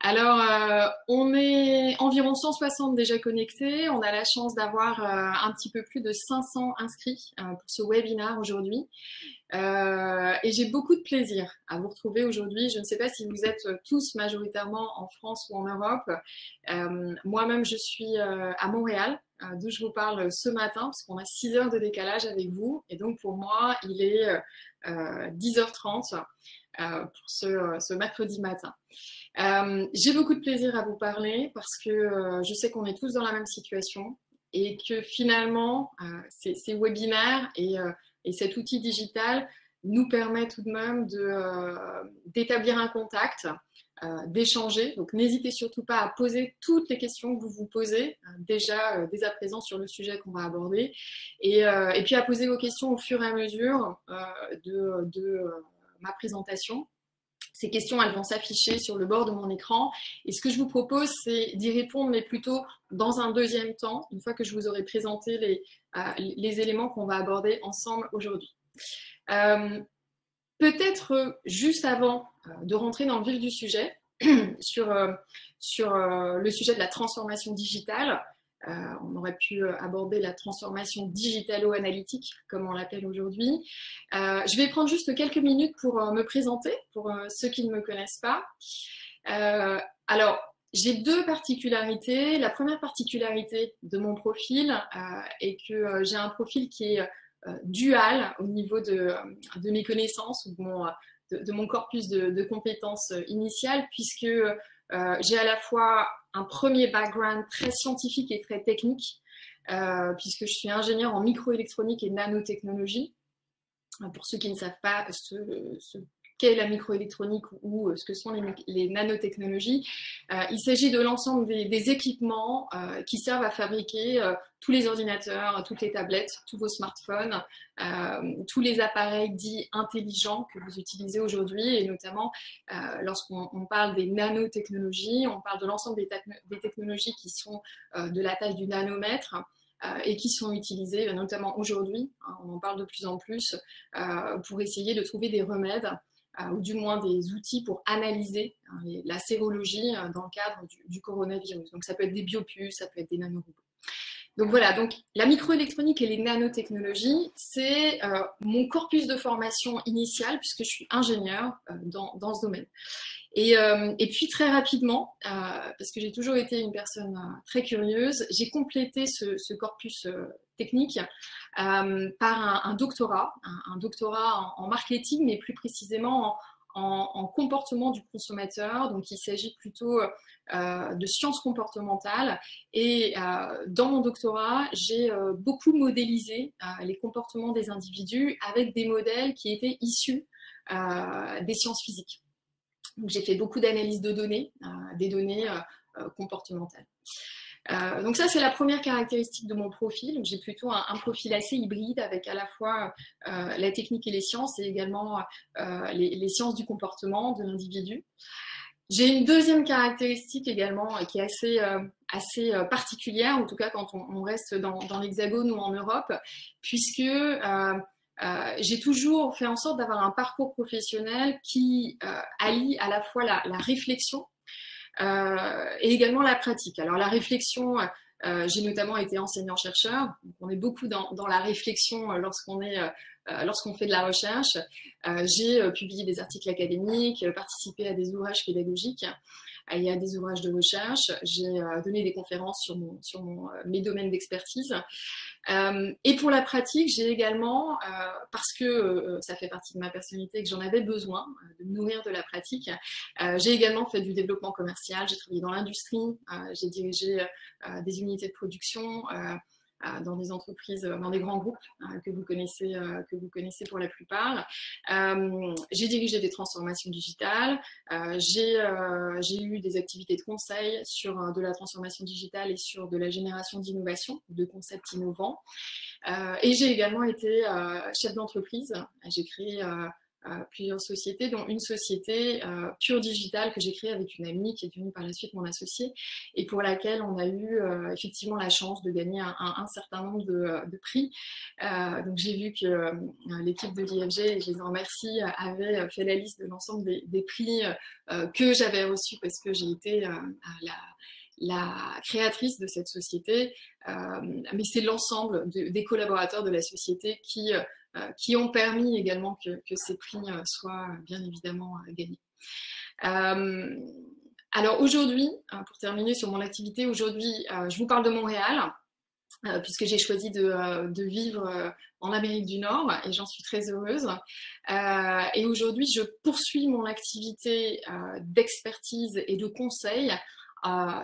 Alors, on est environ 160 déjà connectés. On a la chance d'avoir un petit peu plus de 500 inscrits pour ce webinaire aujourd'hui. Et j'ai beaucoup de plaisir à vous retrouver aujourd'hui. Je ne sais pas si vous êtes tous majoritairement en France ou en Europe. Moi-même, je suis à Montréal, d'où je vous parle ce matin, parce qu'on a 6 heures de décalage avec vous. Et donc, pour moi, il est 10h30 pour ce mercredi matin. J'ai beaucoup de plaisir à vous parler parce que je sais qu'on est tous dans la même situation et que finalement, ces webinaires et cet outil digital nous permet tout de même d'établir un contact, d'échanger. Donc n'hésitez surtout pas à poser toutes les questions que vous vous posez déjà dès à présent sur le sujet qu'on va aborder et puis à poser vos questions au fur et à mesure de ma présentation. Ces questions, elles vont s'afficher sur le bord de mon écran. Et ce que je vous propose, c'est d'y répondre, mais plutôt dans un deuxième temps, une fois que je vous aurai présenté les éléments qu'on va aborder ensemble aujourd'hui. Peut-être juste avant de rentrer dans le vif du sujet, sur le sujet de la transformation digitale, on aurait pu aborder la transformation digitalo-analytique, comme on l'appelle aujourd'hui. Je vais prendre juste quelques minutes pour me présenter, pour ceux qui ne me connaissent pas. Alors, j'ai deux particularités. La première particularité de mon profil est que j'ai un profil qui est dual au niveau de mes connaissances ou de mon corpus de compétences initiales, puisque j'ai à la fois un premier background très scientifique et très technique, puisque je suis ingénieure en microélectronique et nanotechnologie. Pour ceux qui ne savent pas ce qu'est la microélectronique ou ce que sont les nanotechnologies, il s'agit de l'ensemble des équipements qui servent à fabriquer tous les ordinateurs, toutes les tablettes, tous vos smartphones, tous les appareils dits intelligents que vous utilisez aujourd'hui, et notamment lorsqu'on parle des nanotechnologies, on parle de l'ensemble des technologies qui sont de la taille du nanomètre, et qui sont utilisées notamment aujourd'hui, on en parle de plus en plus, pour essayer de trouver des remèdes ou du moins des outils pour analyser la sérologie dans le cadre du coronavirus. Donc ça peut être des biopuces, ça peut être des nanorobots. Donc voilà, donc la microélectronique et les nanotechnologies, c'est mon corpus de formation initiale, puisque je suis ingénieure dans ce domaine. Et puis très rapidement, parce que j'ai toujours été une personne très curieuse, j'ai complété ce corpus technique par un doctorat, un doctorat en marketing, mais plus précisément en comportement du consommateur. Donc il s'agit plutôt de sciences comportementales. Et dans mon doctorat, j'ai beaucoup modélisé les comportements des individus avec des modèles qui étaient issus des sciences physiques. Donc, j'ai fait beaucoup d'analyses de données, des données comportementales. Donc ça, c'est la première caractéristique de mon profil. J'ai plutôt un profil assez hybride avec à la fois la technique et les sciences et également les sciences du comportement de l'individu. J'ai une deuxième caractéristique également qui est assez particulière, en tout cas quand on reste dans l'Hexagone ou en Europe, puisque j'ai toujours fait en sorte d'avoir un parcours professionnel qui allie à la fois la réflexion et également la pratique. Alors la réflexion, j'ai notamment été enseignant-chercheur, donc on est beaucoup dans la réflexion lorsqu'on fait de la recherche. J'ai publié des articles académiques, participé à des ouvrages pédagogiques et à des ouvrages de recherche. J'ai donné des conférences sur mes domaines d'expertise. Et pour la pratique, j'ai également, parce que ça fait partie de ma personnalité et que j'en avais besoin de me nourrir de la pratique, j'ai également fait du développement commercial, j'ai travaillé dans l'industrie, j'ai dirigé des unités de production dans des entreprises, dans des grands groupes que vous connaissez pour la plupart. J'ai dirigé des transformations digitales, j'ai eu des activités de conseil sur de la transformation digitale et sur de la génération d'innovation, de concepts innovants. Et j'ai également été chef d'entreprise. J'ai créé plusieurs sociétés, dont une société pure digitale que j'ai créée avec une amie qui est devenue par la suite mon associée et pour laquelle on a eu effectivement la chance de gagner un certain nombre de prix. Donc j'ai vu que l'équipe de l'IFG, et je les en remercie, avait fait la liste de l'ensemble des prix que j'avais reçus parce que j'ai été la créatrice de cette société, mais c'est l'ensemble des collaborateurs de la société qui ont permis également que ces prix soient bien évidemment gagnés. Alors aujourd'hui, pour terminer sur mon activité, aujourd'hui je vous parle de Montréal, puisque j'ai choisi de vivre en Amérique du Nord et j'en suis très heureuse. Et aujourd'hui, je poursuis mon activité d'expertise et de conseil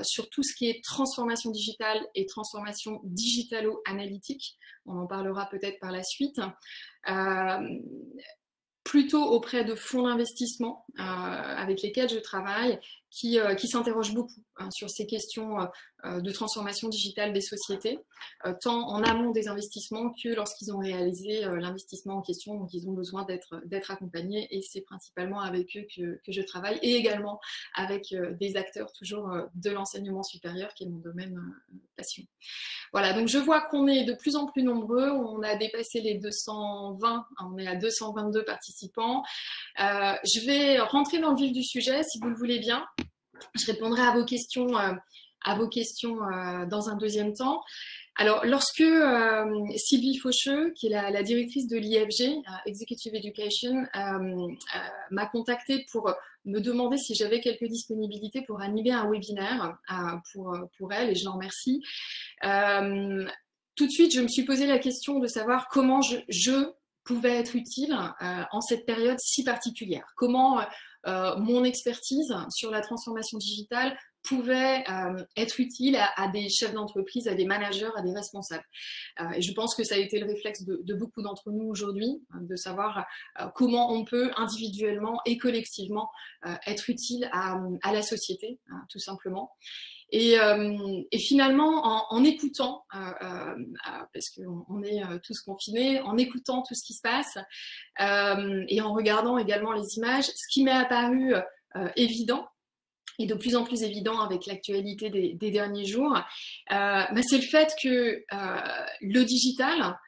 sur tout ce qui est transformation digitale et transformation digitalo-analytique. On en parlera peut-être par la suite. Plutôt auprès de fonds d'investissement avec lesquels je travaille, qui s'interrogent beaucoup sur ces questions de transformation digitale des sociétés, tant en amont des investissements que lorsqu'ils ont réalisé l'investissement en question, donc ils ont besoin d'être accompagnés, et c'est principalement avec eux que je travaille, et également avec des acteurs toujours de l'enseignement supérieur, qui est mon domaine passion. Voilà, donc je vois qu'on est de plus en plus nombreux, on a dépassé les 220, on est à 222 participants. Je vais rentrer dans le vif du sujet, si vous le voulez bien. Je répondrai à vos questions dans un deuxième temps. Alors, lorsque Sylvie Faucheux, qui est la directrice de l'IFG, Executive Education, m'a contactée pour me demander si j'avais quelques disponibilités pour animer un webinaire pour elle, et je l'en remercie. Tout de suite, je me suis posé la question de savoir comment je pouvait être utile en cette période si particulière. Comment mon expertise sur la transformation digitale pouvait être utile à des chefs d'entreprise, à des managers, à des responsables. Et je pense que ça a été le réflexe de beaucoup d'entre nous aujourd'hui, de savoir comment on peut individuellement et collectivement être utile à la société, tout simplement. Et finalement, en écoutant, parce qu'on est tous confinés, en écoutant tout ce qui se passe et en regardant également les images, ce qui m'est apparu évident, et de plus en plus évident avec l'actualité des derniers jours, c'est le fait que le digital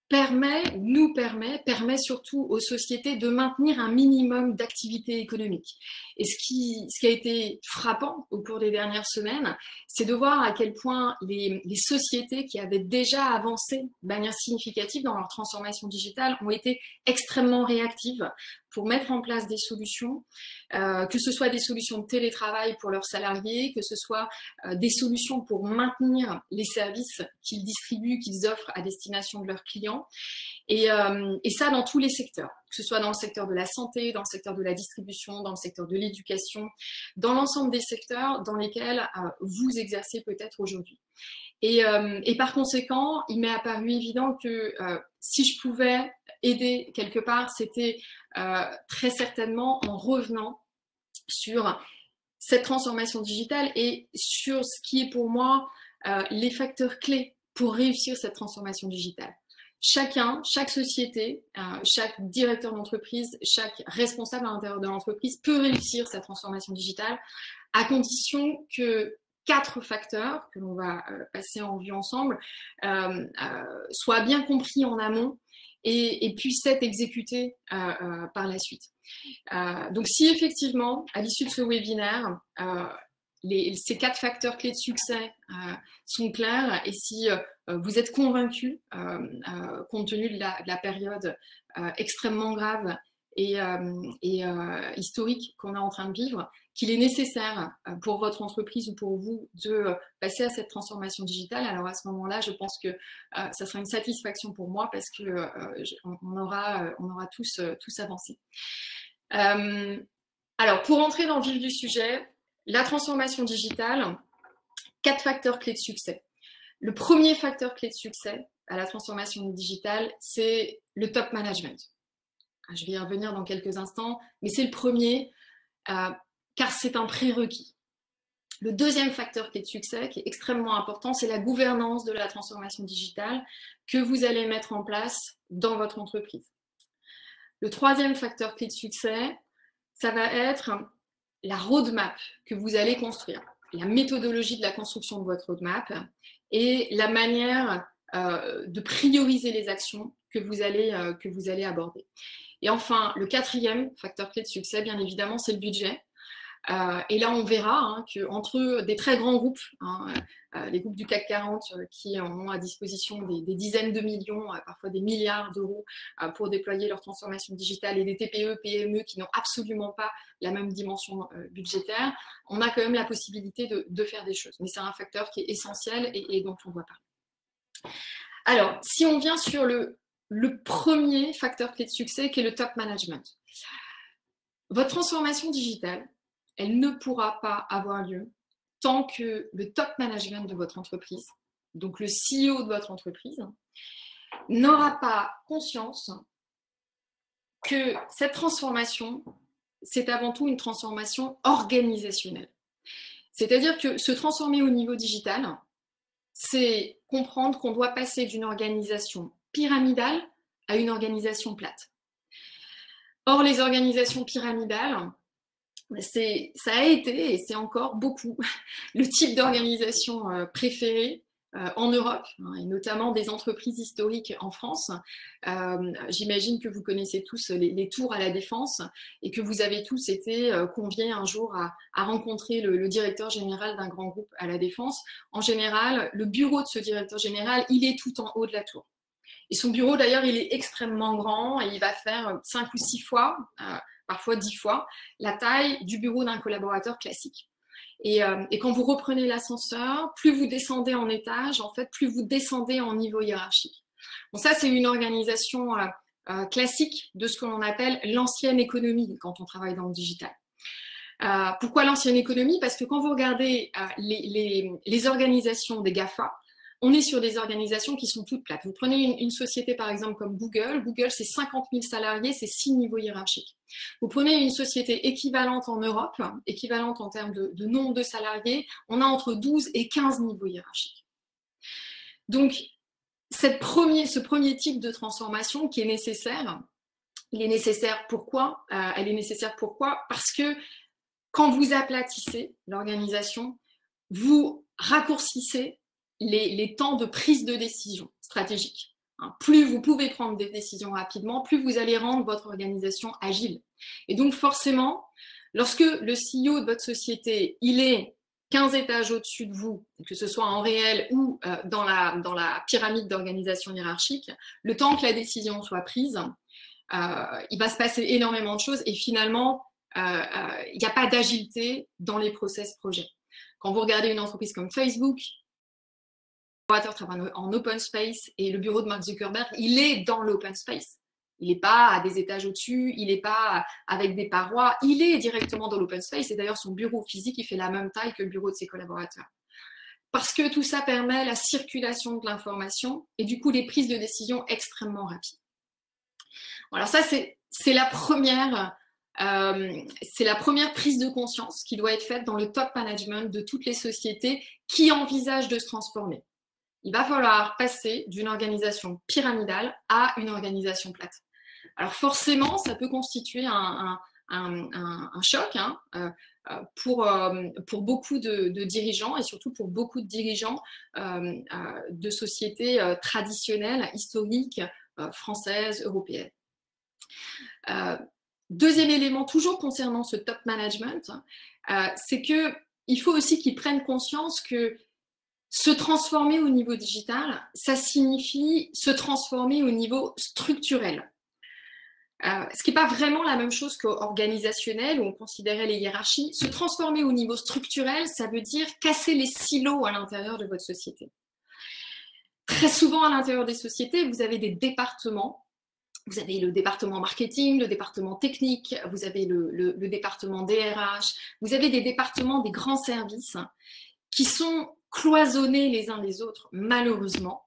permet surtout aux sociétés de maintenir un minimum d'activité économique. Et ce qui a été frappant au cours des dernières semaines, c'est de voir à quel point les sociétés qui avaient déjà avancé de manière significative dans leur transformation digitale ont été extrêmement réactives pour mettre en place des solutions, que ce soit des solutions de télétravail pour leurs salariés, que ce soit des solutions pour maintenir les services qu'ils distribuent, qu'ils offrent à destination de leurs clients. Et ça dans tous les secteurs, que ce soit dans le secteur de la santé, dans le secteur de la distribution, dans le secteur de l'éducation, dans l'ensemble des secteurs dans lesquels vous exercez peut-être aujourd'hui. Et par conséquent, il m'est apparu évident que si je pouvais aider quelque part, c'était très certainement en revenant sur cette transformation digitale et sur ce qui est pour moi les facteurs clés pour réussir cette transformation digitale. Chaque société, chaque directeur d'entreprise, chaque responsable à l'intérieur de l'entreprise peut réussir sa transformation digitale à condition que 4 facteurs que l'on va passer en revue ensemble soient bien compris en amont et puissent être exécutés par la suite. Donc si effectivement, à l'issue de ce webinaire, ces 4 facteurs clés de succès sont clairs et si vous êtes convaincus, compte tenu de la période extrêmement grave et historique qu'on est en train de vivre, qu'il est nécessaire pour votre entreprise ou pour vous de passer à cette transformation digitale, alors à ce moment-là, je pense que ça sera une satisfaction pour moi parce qu'on aura tous avancé. Alors, pour entrer dans le vif du sujet, la transformation digitale, 4 facteurs clés de succès. Le premier facteur clé de succès à la transformation digitale, c'est le top management. Je vais y revenir dans quelques instants, mais c'est le premier, car c'est un prérequis. Le deuxième facteur clé de succès, qui est extrêmement important, c'est la gouvernance de la transformation digitale que vous allez mettre en place dans votre entreprise. Le troisième facteur clé de succès, ça va être la roadmap que vous allez construire, la méthodologie de la construction de votre roadmap et la manière de prioriser les actions que vous allez aborder. Et enfin, le quatrième facteur clé de succès, bien évidemment, c'est le budget. Et là, on verra qu'entre des très grands groupes, les groupes du CAC 40 qui ont à disposition des dizaines de millions, parfois des milliards d'euros pour déployer leur transformation digitale, et des TPE, PME qui n'ont absolument pas la même dimension budgétaire, on a quand même la possibilité de faire des choses. Mais c'est un facteur qui est essentiel et dont on doit parler. Alors, si on vient sur le premier facteur clé de succès, qui est le top management. Votre transformation digitale, elle ne pourra pas avoir lieu tant que le top management de votre entreprise, donc le CEO de votre entreprise, n'aura pas conscience que cette transformation, c'est avant tout une transformation organisationnelle. C'est-à-dire que se transformer au niveau digital, c'est comprendre qu'on doit passer d'une organisation pyramidale à une organisation plate. Or, les organisations pyramidales, ça a été, et c'est encore beaucoup, le type d'organisation préférée en Europe, et notamment des entreprises historiques en France. J'imagine que vous connaissez tous les tours à la Défense et que vous avez tous été conviés un jour à rencontrer le directeur général d'un grand groupe à la Défense. En général, le bureau de ce directeur général, il est tout en haut de la tour. Et son bureau, d'ailleurs, il est extrêmement grand et il va faire 5 ou 6 fois, parfois 10 fois, la taille du bureau d'un collaborateur classique. Et quand vous reprenez l'ascenseur, plus vous descendez en étage, en fait, plus vous descendez en niveau hiérarchique. Bon, ça, c'est une organisation classique de ce que l'on appelle l'ancienne économie quand on travaille dans le digital. Pourquoi l'ancienne économie? Parce que quand vous regardez les organisations des GAFA, on est sur des organisations qui sont toutes plates. Vous prenez une société par exemple comme Google. Google, c'est 50 000 salariés, c'est 6 niveaux hiérarchiques. Vous prenez une société équivalente en Europe, équivalente en termes de nombre de salariés, on a entre 12 et 15 niveaux hiérarchiques. Donc, ce premier type de transformation qui est nécessaire, il est nécessaire pourquoi? Elle est nécessaire pourquoi? Parce que quand vous aplatissez l'organisation, vous raccourcissez les temps de prise de décision stratégique. Plus vous pouvez prendre des décisions rapidement, plus vous allez rendre votre organisation agile. Et donc forcément, lorsque le CEO de votre société, il est 15 étages au-dessus de vous, que ce soit en réel ou dans la pyramide d'organisation hiérarchique, le temps que la décision soit prise, il va se passer énormément de choses et finalement, il n'y a pas d'agilité dans les process projets. Quand vous regardez une entreprise comme Facebook, travaille en open space et le bureau de Mark Zuckerberg, il est dans l'open space. Il n'est pas à des étages au-dessus, il n'est pas avec des parois, il est directement dans l'open space et d'ailleurs son bureau physique, il fait la même taille que le bureau de ses collaborateurs. Parce que tout ça permet la circulation de l'information et du coup les prises de décision extrêmement rapides. Alors ça, c'est la première prise de conscience qui doit être faite dans le top management de toutes les sociétés qui envisagent de se transformer. Il va falloir passer d'une organisation pyramidale à une organisation plate. Alors forcément, ça peut constituer un choc pour beaucoup de dirigeants et surtout pour beaucoup de dirigeants de sociétés traditionnelles, historiques, françaises, européennes. Deuxième élément, toujours concernant ce top management, c'est qu'il faut aussi qu'ils prennent conscience que se transformer au niveau digital, ça signifie se transformer au niveau structurel. Ce qui n'est pas vraiment la même chose qu'organisationnel, où on considérait les hiérarchies. Se transformer au niveau structurel, ça veut dire casser les silos à l'intérieur de votre société. Très souvent, à l'intérieur des sociétés, vous avez des départements. Vous avez le département marketing, le département technique, vous avez le département DRH, vous avez des départements des grands services qui sont cloisonnés les uns les autres, malheureusement.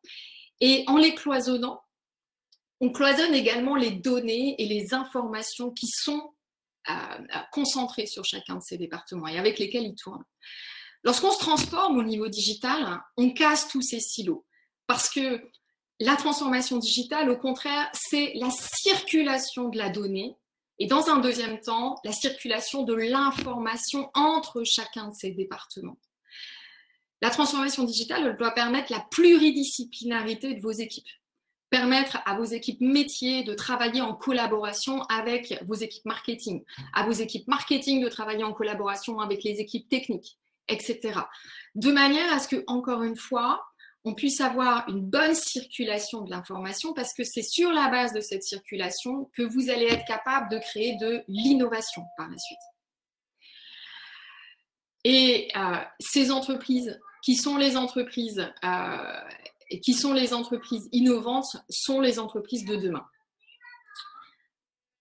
Et en les cloisonnant, on cloisonne également les données et les informations qui sont concentrées sur chacun de ces départements et avec lesquels ils tournent. Lorsqu'on se transforme au niveau digital, on casse tous ces silos parce que La transformation digitale, au contraire, c'est la circulation de la donnée et dans un deuxième temps, la circulation de l'information entre chacun de ces départements. La transformation digitale, elle doit permettre la pluridisciplinarité de vos équipes, permettre à vos équipes métiers de travailler en collaboration avec vos équipes marketing, à vos équipes marketing de travailler en collaboration avec les équipes techniques, etc. De manière à ce que, encore une fois, on puisse avoir une bonne circulation de l'information parce que c'est sur la base de cette circulation que vous allez être capable de créer de l'innovation par la suite. Et ces entreprises qui sont les entreprises innovantes sont les entreprises de demain.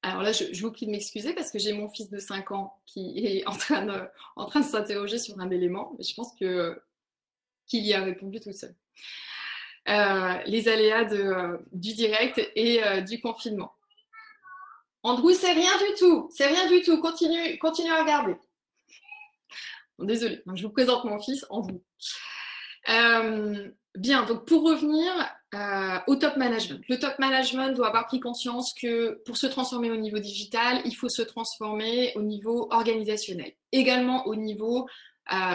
Alors là, je vous prie de m'excuser parce que j'ai mon fils de 5 ans qui est en train de s'interroger sur un élément, mais je pense qu'il y a répondu tout seul. Les aléas du direct et du confinement. Andrew, c'est rien du tout, continue à regarder. Bon, désolée, je vous présente mon fils, Andrew. Bien, donc pour revenir au top management. Le top management doit avoir pris conscience que pour se transformer au niveau digital, il faut se transformer au niveau organisationnel, également au niveau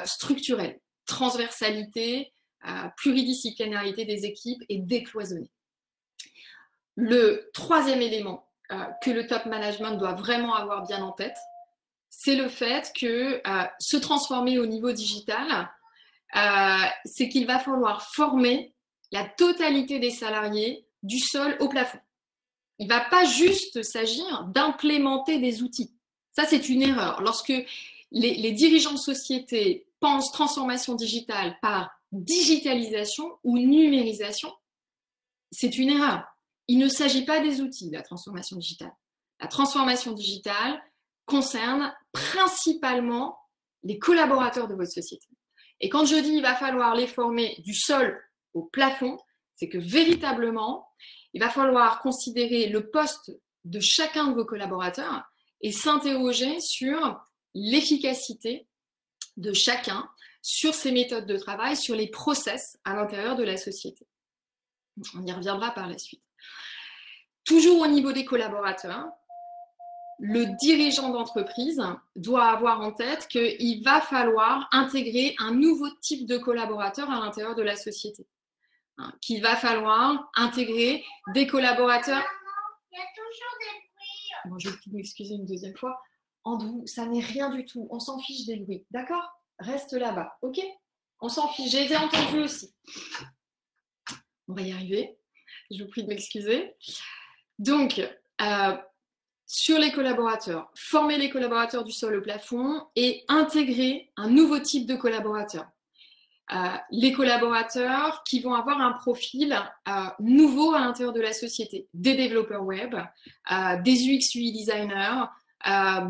structurel, transversalité, pluridisciplinarité des équipes et décloisonner. Le troisième élément que le top management doit vraiment avoir bien en tête, c'est le fait que se transformer au niveau digital, c'est qu'il va falloir former la totalité des salariés du sol au plafond. Il ne va pas juste s'agir d'implémenter des outils. Ça, c'est une erreur. Lorsque les dirigeants de société pensent transformation digitale par digitalisation ou numérisation, c'est une erreur. Il ne s'agit pas des outils, la transformation digitale. La transformation digitale concerne principalement les collaborateurs de votre société. Et quand je dis il va falloir les former du sol au plafond, c'est que véritablement, il va falloir considérer le poste de chacun de vos collaborateurs et s'interroger sur l'efficacité de chacun, sur ses méthodes de travail, sur les process à l'intérieur de la société. On y reviendra par la suite. Toujours au niveau des collaborateurs, le dirigeant d'entreprise doit avoir en tête qu'il va falloir intégrer un nouveau type de collaborateur à l'intérieur de la société. Qu'il va falloir intégrer des collaborateurs. Il y a toujours des bruits. Bon, je vais m'excuser une deuxième fois. Andrew, ça n'est rien du tout. On s'en fiche des bruits. D'accord? Reste là-bas. OK? On s'en fiche. Je les ai entendus aussi. On va y arriver. Je vous prie de m'excuser. Donc, sur les collaborateurs, former les collaborateurs du sol au plafond et intégrer un nouveau type de collaborateur. Les collaborateurs qui vont avoir un profil nouveau à l'intérieur de la société, des développeurs web, des UX UI designers,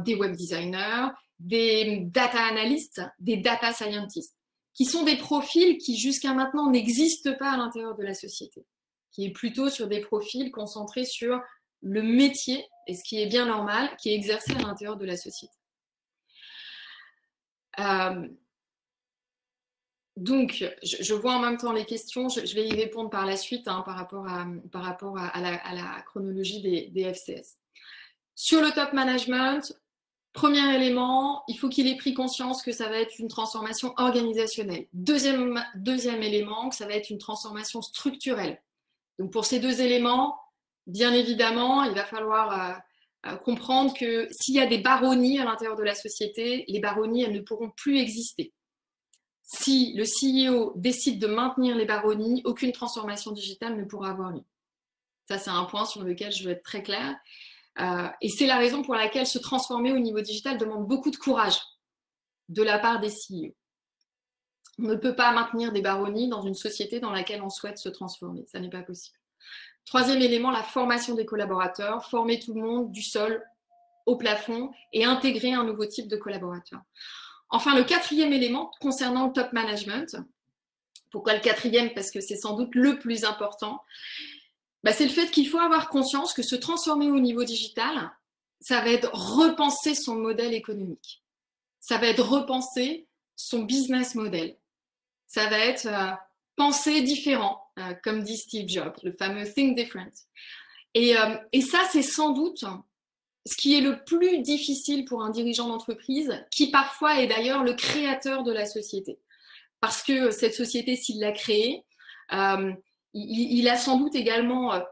des web designers, des data analysts, des data scientists, qui sont des profils qui jusqu'à maintenant n'existent pas à l'intérieur de la société, qui est plutôt sur des profils concentrés sur le métier, et ce qui est bien normal, qui est exercé à l'intérieur de la société. Donc, je vois en même temps les questions, je vais y répondre par la suite par rapport à la chronologie des FCS. Sur le top management, premier élément, il faut qu'il ait pris conscience que ça va être une transformation organisationnelle. Deuxième élément, que ça va être une transformation structurelle. Donc, pour ces deux éléments, bien évidemment, il va falloir comprendre que s'il y a des baronnies à l'intérieur de la société, les baronnies, elles ne pourront plus exister. Si le CEO décide de maintenir les baronnies, aucune transformation digitale ne pourra avoir lieu. Ça, c'est un point sur lequel je veux être très claire. Et c'est la raison pour laquelle se transformer au niveau digital demande beaucoup de courage de la part des CEO. On ne peut pas maintenir des baronnies dans une société dans laquelle on souhaite se transformer. Ça n'est pas possible. Troisième élément, la formation des collaborateurs. Former tout le monde du sol au plafond et intégrer un nouveau type de collaborateur. Enfin, le quatrième élément concernant le top management. Pourquoi le quatrième? Parce que c'est sans doute le plus important. C'est le fait qu'il faut avoir conscience que se transformer au niveau digital, ça va être repenser son modèle économique. Ça va être repenser son business model. Ça va être penser différent. comme dit Steve Jobs, le fameux Think Different. Et ça, c'est sans doute ce qui est le plus difficile pour un dirigeant d'entreprise, qui parfois est d'ailleurs le créateur de la société. Parce que cette société, s'il l'a créée, il a sans doute également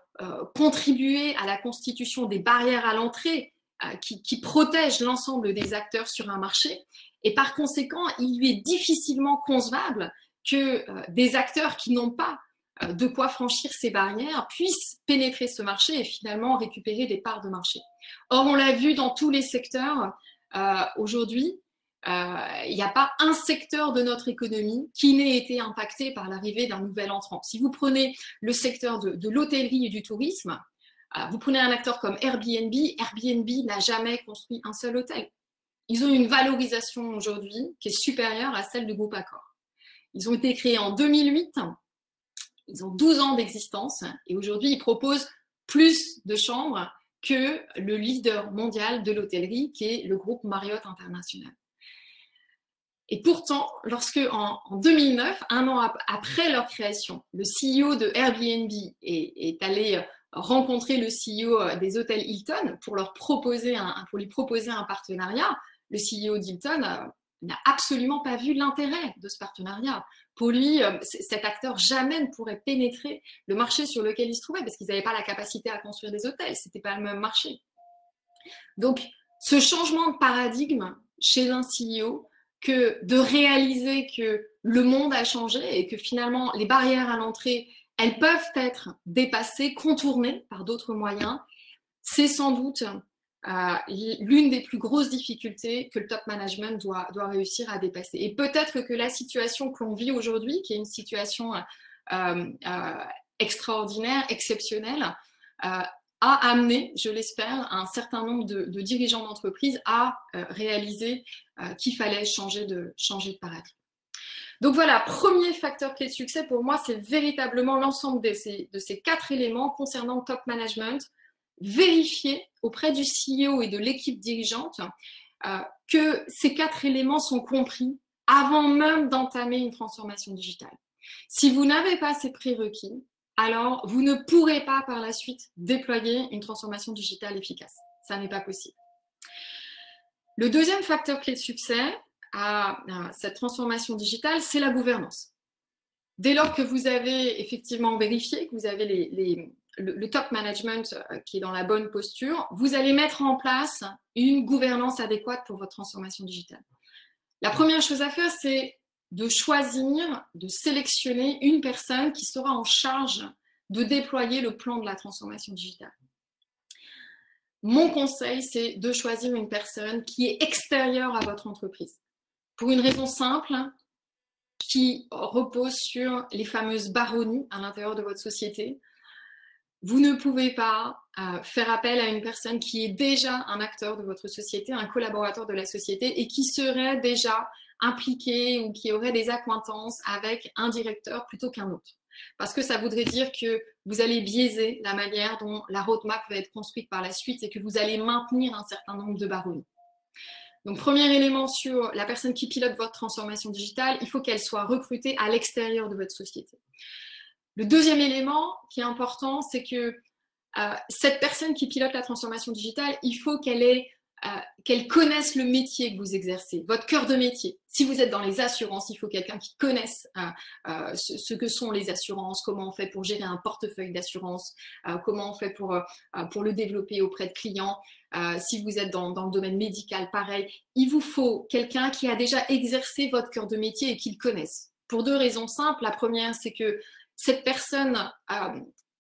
contribué à la constitution des barrières à l'entrée qui protègent l'ensemble des acteurs sur un marché. Et par conséquent, il lui est difficilement concevable que des acteurs qui n'ont pas de quoi franchir ces barrières puissent pénétrer ce marché et finalement récupérer des parts de marché. Or, on l'a vu dans tous les secteurs aujourd'hui, il n'y a pas un secteur de notre économie qui n'ait été impacté par l'arrivée d'un nouvel entrant. Si vous prenez le secteur de l'hôtellerie et du tourisme, vous prenez un acteur comme Airbnb, Airbnb n'a jamais construit un seul hôtel. Ils ont une valorisation aujourd'hui qui est supérieure à celle du groupe Accor. Ils ont été créés en 2008, ils ont 12 ans d'existence et aujourd'hui ils proposent plus de chambres que le leader mondial de l'hôtellerie qui est le groupe Marriott International. Et pourtant, lorsque en 2009, un an après leur création, le CEO de Airbnb est allé rencontrer le CEO des hôtels Hilton pour lui proposer un partenariat, le CEO d'Hilton n'a absolument pas vu l'intérêt de ce partenariat. Pour lui, cet acteur jamais ne pourrait pénétrer le marché sur lequel il se trouvait parce qu'ils n'avaient pas la capacité à construire des hôtels, ce n'était pas le même marché. Donc, ce changement de paradigme chez un CEO, que de réaliser que le monde a changé et que finalement les barrières à l'entrée, elles peuvent être dépassées, contournées par d'autres moyens, c'est sans doute l'une des plus grosses difficultés que le top management doit réussir à dépasser. Et peut-être que la situation que l'on vit aujourd'hui, qui est une situation extraordinaire, exceptionnelle, a amené, je l'espère, un certain nombre de dirigeants d'entreprise à réaliser qu'il fallait changer de paradigme. Donc voilà, premier facteur clé de succès pour moi, c'est véritablement l'ensemble de ces 4 éléments concernant le top management. Vérifier auprès du CEO et de l'équipe dirigeante que ces 4 éléments sont compris avant même d'entamer une transformation digitale. Si vous n'avez pas ces prérequis, alors vous ne pourrez pas par la suite déployer une transformation digitale efficace. Ça n'est pas possible. Le deuxième facteur clé de succès à cette transformation digitale, c'est la gouvernance. Dès lors que vous avez effectivement vérifié que vous avez le top management qui est dans la bonne posture, vous allez mettre en place une gouvernance adéquate pour votre transformation digitale. La première chose à faire, c'est de choisir, de sélectionner une personne qui sera en charge de déployer le plan de la transformation digitale. Mon conseil, c'est de choisir une personne qui est extérieure à votre entreprise. Pour une raison simple, qui repose sur les fameuses baronnies à l'intérieur de votre société. Vous ne pouvez pas faire appel à une personne qui est déjà un acteur de votre société, un collaborateur de la société et qui serait déjà impliqué ou qui aurait des accointances avec un directeur plutôt qu'un autre. Parce que ça voudrait dire que vous allez biaiser la manière dont la roadmap va être construite par la suite et que vous allez maintenir un certain nombre de baronnies. Donc, premier élément sur la personne qui pilote votre transformation digitale, il faut qu'elle soit recrutée à l'extérieur de votre société. Le deuxième élément qui est important, c'est que cette personne qui pilote la transformation digitale, il faut qu'elle connaisse le métier que vous exercez, votre cœur de métier. Si vous êtes dans les assurances, il faut quelqu'un qui connaisse ce que sont les assurances, comment on fait pour gérer un portefeuille d'assurance, comment on fait pour le développer auprès de clients. Si vous êtes dans le domaine médical, pareil, il vous faut quelqu'un qui a déjà exercé votre cœur de métier et qui le connaisse. Pour 2 raisons simples. La première, c'est que cette personne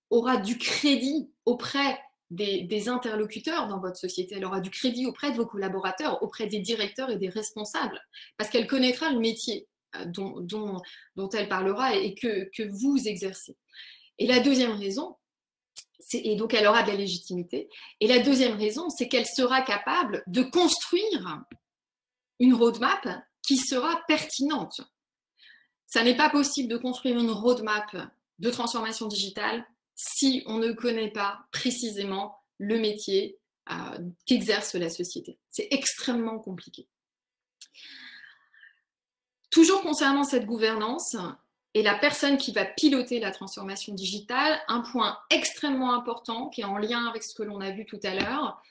aura du crédit auprès des interlocuteurs dans votre société, elle aura du crédit auprès de vos collaborateurs, auprès des directeurs et des responsables, parce qu'elle connaîtra le métier dont elle parlera et que vous exercez. Et la deuxième raison, et donc elle aura de la légitimité, et la deuxième raison, c'est qu'elle sera capable de construire une roadmap qui sera pertinente. Ça n'est pas possible de construire une roadmap de transformation digitale si on ne connaît pas précisément le métier qu'exerce la société. C'est extrêmement compliqué. Toujours concernant cette gouvernance, et la personne qui va piloter la transformation digitale, un point extrêmement important qui est en lien avec ce que l'on a vu tout à l'heure,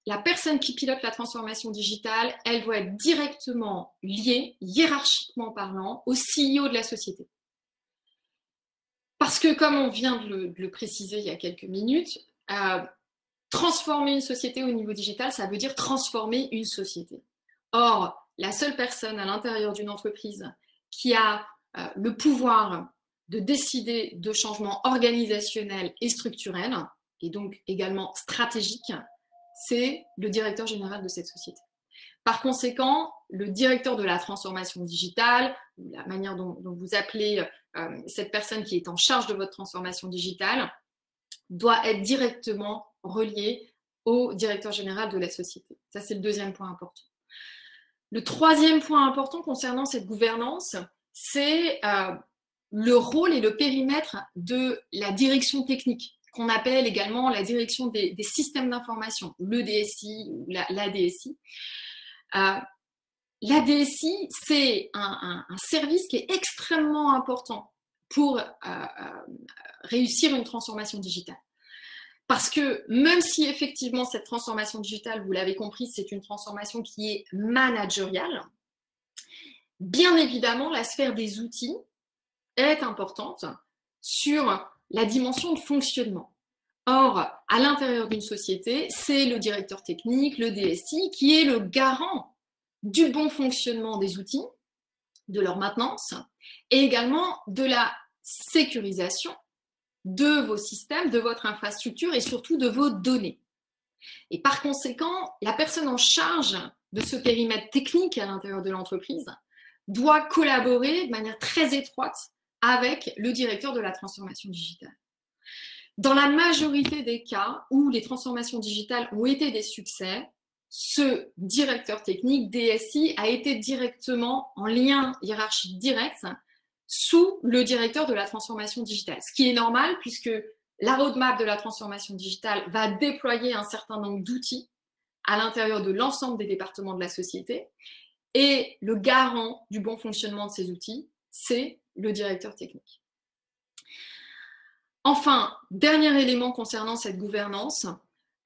la personne qui pilote la transformation digitale, elle doit être directement liée, hiérarchiquement parlant, au CEO de la société. Parce que, comme on vient de le préciser il y a quelques minutes, transformer une société au niveau digital, ça veut dire transformer une société. Or, la seule personne à l'intérieur d'une entreprise qui a le pouvoir de décider de changements organisationnels et structurels, et donc également stratégiques, c'est le directeur général de cette société. Par conséquent, le directeur de la transformation digitale, la manière dont vous appelez cette personne qui est en charge de votre transformation digitale, doit être directement relié au directeur général de la société. Ça, c'est le deuxième point important. Le troisième point important concernant cette gouvernance, c'est le rôle et le périmètre de la direction technique, qu'on appelle également la direction des systèmes d'information, le DSI ou la DSI. La DSI, c'est un service qui est extrêmement important pour réussir une transformation digitale. Parce que même si effectivement cette transformation digitale, vous l'avez compris, c'est une transformation qui est managériale, bien évidemment, la sphère des outils est importante sur la dimension de fonctionnement. Or, à l'intérieur d'une société, c'est le directeur technique, le DSI, qui est le garant du bon fonctionnement des outils, de leur maintenance, et également de la sécurisation de vos systèmes, de votre infrastructure et surtout de vos données. Et par conséquent, la personne en charge de ce périmètre technique à l'intérieur de l'entreprise doit collaborer de manière très étroite avec le directeur de la transformation digitale. Dans la majorité des cas où les transformations digitales ont été des succès, ce directeur technique, DSI, a été directement en lien hiérarchique direct sous le directeur de la transformation digitale. Ce qui est normal puisque la roadmap de la transformation digitale va déployer un certain nombre d'outils à l'intérieur de l'ensemble des départements de la société et le garant du bon fonctionnement de ces outils, c'est le directeur technique. Enfin, dernier élément concernant cette gouvernance,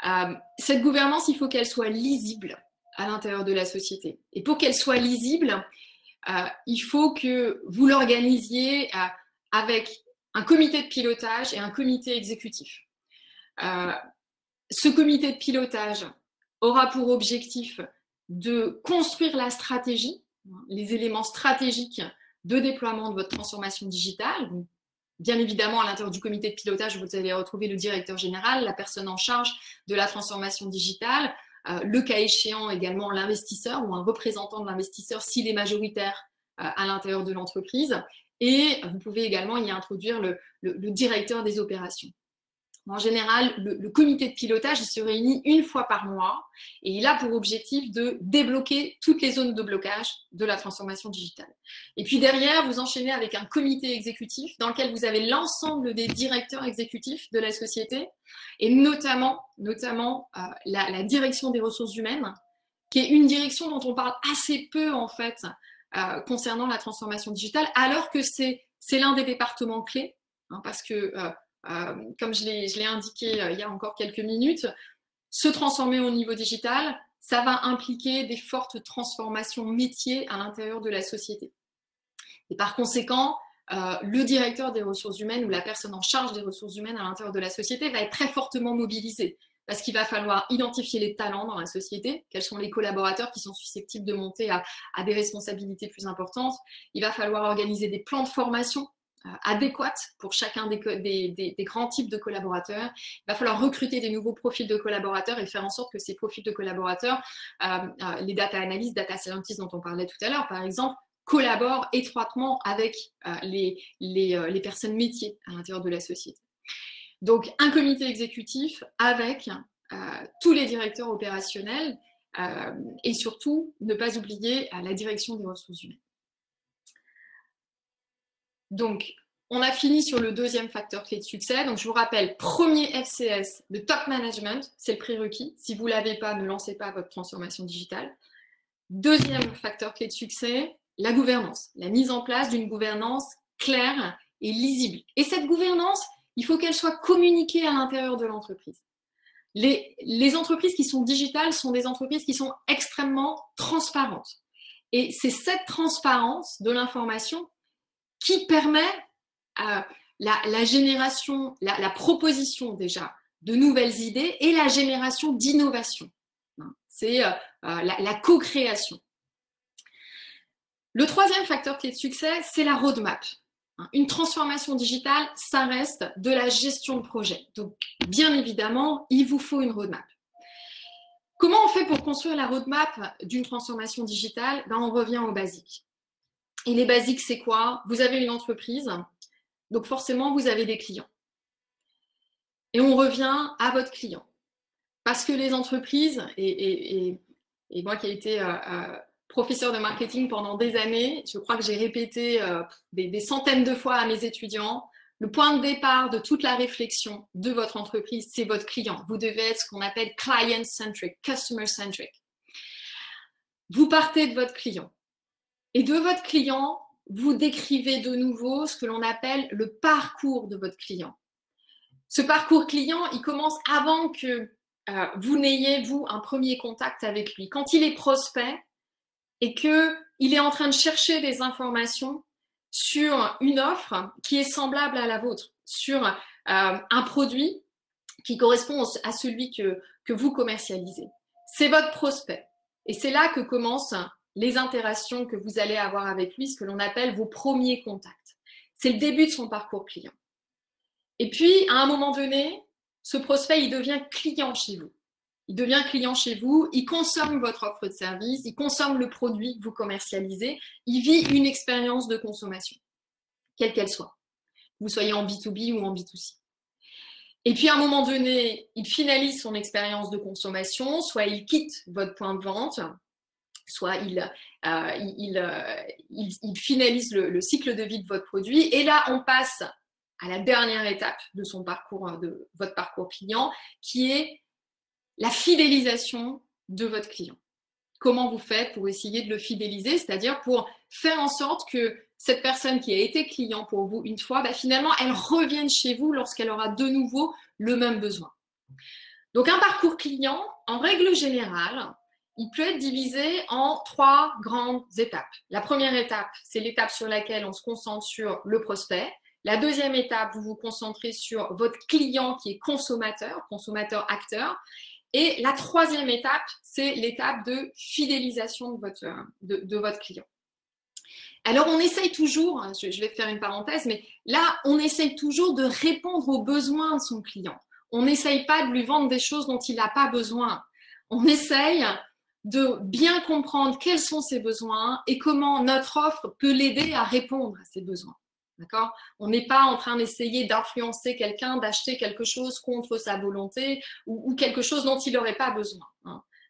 il faut qu'elle soit lisible à l'intérieur de la société. Et pour qu'elle soit lisible, il faut que vous l'organisiez avec un comité de pilotage et un comité exécutif. Ce comité de pilotage aura pour objectif de construire la stratégie, les éléments stratégiques de déploiement de votre transformation digitale. Donc, bien évidemment, à l'intérieur du comité de pilotage, vous allez retrouver le directeur général, la personne en charge de la transformation digitale, le cas échéant également l'investisseur ou un représentant de l'investisseur s'il est majoritaire à l'intérieur de l'entreprise. Et vous pouvez également y introduire le directeur des opérations. En général, le comité de pilotage il se réunit une fois par mois et il a pour objectif de débloquer toutes les zones de blocage de la transformation digitale. Et puis derrière, vous enchaînez avec un comité exécutif dans lequel vous avez l'ensemble des directeurs exécutifs de la société et notamment la direction des ressources humaines, qui est une direction dont on parle assez peu en fait concernant la transformation digitale, alors que c'est l'un des départements clés, hein, parce que comme je l'ai indiqué il y a encore quelques minutes, se transformer au niveau digital, ça va impliquer des fortes transformations métiers à l'intérieur de la société. Et par conséquent, le directeur des ressources humaines ou la personne en charge des ressources humaines à l'intérieur de la société va être très fortement mobilisé parce qu'il va falloir identifier les talents dans la société, quels sont les collaborateurs qui sont susceptibles de monter à des responsabilités plus importantes. Il va falloir organiser des plans de formation adéquate pour chacun des grands types de collaborateurs. Il va falloir recruter des nouveaux profils de collaborateurs et faire en sorte que ces profils de collaborateurs, les data analysts, data scientists dont on parlait tout à l'heure, par exemple, collaborent étroitement avec les personnes métiers à l'intérieur de la société. Donc, un comité exécutif avec tous les directeurs opérationnels et surtout, ne pas oublier la direction des ressources humaines. Donc, on a fini sur le deuxième facteur clé de succès. Donc, je vous rappelle, premier FCS, le top management, c'est le prérequis. Si vous ne l'avez pas, ne lancez pas votre transformation digitale. Deuxième facteur clé de succès, la gouvernance, la mise en place d'une gouvernance claire et lisible. Et cette gouvernance, il faut qu'elle soit communiquée à l'intérieur de l'entreprise. Les entreprises qui sont digitales sont des entreprises qui sont extrêmement transparentes. Et c'est cette transparence de l'information qui permet la génération, la proposition déjà de nouvelles idées et la génération d'innovation. C'est la co-création. Le troisième facteur clé de succès, c'est la roadmap. Une transformation digitale, ça reste de la gestion de projet. Donc, bien évidemment, il vous faut une roadmap. Comment on fait pour construire la roadmap d'une transformation digitale? On revient aux basiques. Et les basiques, c'est quoi? Vous avez une entreprise, donc forcément, vous avez des clients. Et on revient à votre client. Parce que les entreprises, et moi qui ai été professeur de marketing pendant des années, je crois que j'ai répété des centaines de fois à mes étudiants, le point de départ de toute la réflexion de votre entreprise, c'est votre client. Vous devez être ce qu'on appelle client-centric, customer-centric. Vous partez de votre client. Et de votre client, vous décrivez de nouveau ce que l'on appelle le parcours de votre client. Ce parcours client, il commence avant que vous n'ayez, vous, un premier contact avec lui. Quand il est prospect et qu'il est en train de chercher des informations sur une offre qui est semblable à la vôtre, sur un produit qui correspond à celui que vous commercialisez. C'est votre prospect. Et c'est là que commencent les interactions que vous allez avoir avec lui, ce que l'on appelle vos premiers contacts. C'est le début de son parcours client. Et puis, à un moment donné, ce prospect, il devient client chez vous. Il devient client chez vous, il consomme votre offre de service, il consomme le produit que vous commercialisez, il vit une expérience de consommation, quelle qu'elle soit. Que vous soyez en B2B ou en B2C. Et puis, à un moment donné, il finalise son expérience de consommation, soit il quitte votre point de vente, soit il finalise le cycle de vie de votre produit. Et là, on passe à la dernière étape de son parcours, de votre parcours client, qui est la fidélisation de votre client. Comment vous faites pour essayer de le fidéliser, c'est-à-dire pour faire en sorte que cette personne qui a été client pour vous une fois, finalement, elle revienne chez vous lorsqu'elle aura de nouveau le même besoin. Donc, un parcours client, en règle générale, il peut être divisé en 3 grandes étapes. La première étape, c'est l'étape sur laquelle on se concentre sur le prospect. La deuxième étape, vous vous concentrez sur votre client qui est consommateur-acteur. Et la troisième étape, c'est l'étape de fidélisation de votre client. Alors, on essaye toujours, je vais faire une parenthèse, mais là, on essaye toujours de répondre aux besoins de son client. On n'essaye pas de lui vendre des choses dont il n'a pas besoin. On essaye de bien comprendre quels sont ses besoins et comment notre offre peut l'aider à répondre à ses besoins. D'accord ? On n'est pas en train d'essayer d'influencer quelqu'un, d'acheter quelque chose contre sa volonté ou quelque chose dont il n'aurait pas besoin.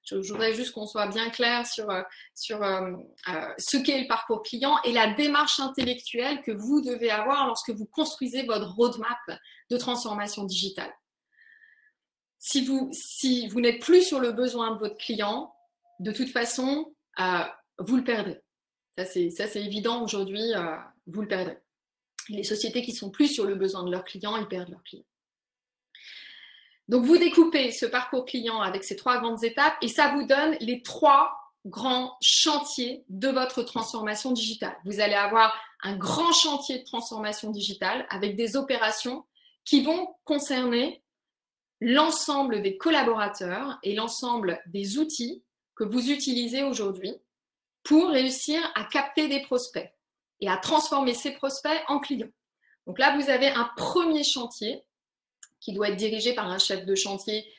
Je voudrais juste qu'on soit bien clair sur ce qu'est le parcours client et la démarche intellectuelle que vous devez avoir lorsque vous construisez votre roadmap de transformation digitale. Si vous n'êtes plus sur le besoin de votre client, de toute façon, vous le perdrez. Ça, c'est évident aujourd'hui, vous le perdrez. Les sociétés qui sont plus sur le besoin de leurs clients, ils perdent leurs clients. Donc, vous découpez ce parcours client avec ces 3 grandes étapes et ça vous donne les 3 grands chantiers de votre transformation digitale. Vous allez avoir un grand chantier de transformation digitale avec des opérations qui vont concerner l'ensemble des collaborateurs et l'ensemble des outils que vous utilisez aujourd'hui pour réussir à capter des prospects et à transformer ces prospects en clients. Donc là, vous avez un premier chantier qui doit être dirigé par un chef de chantier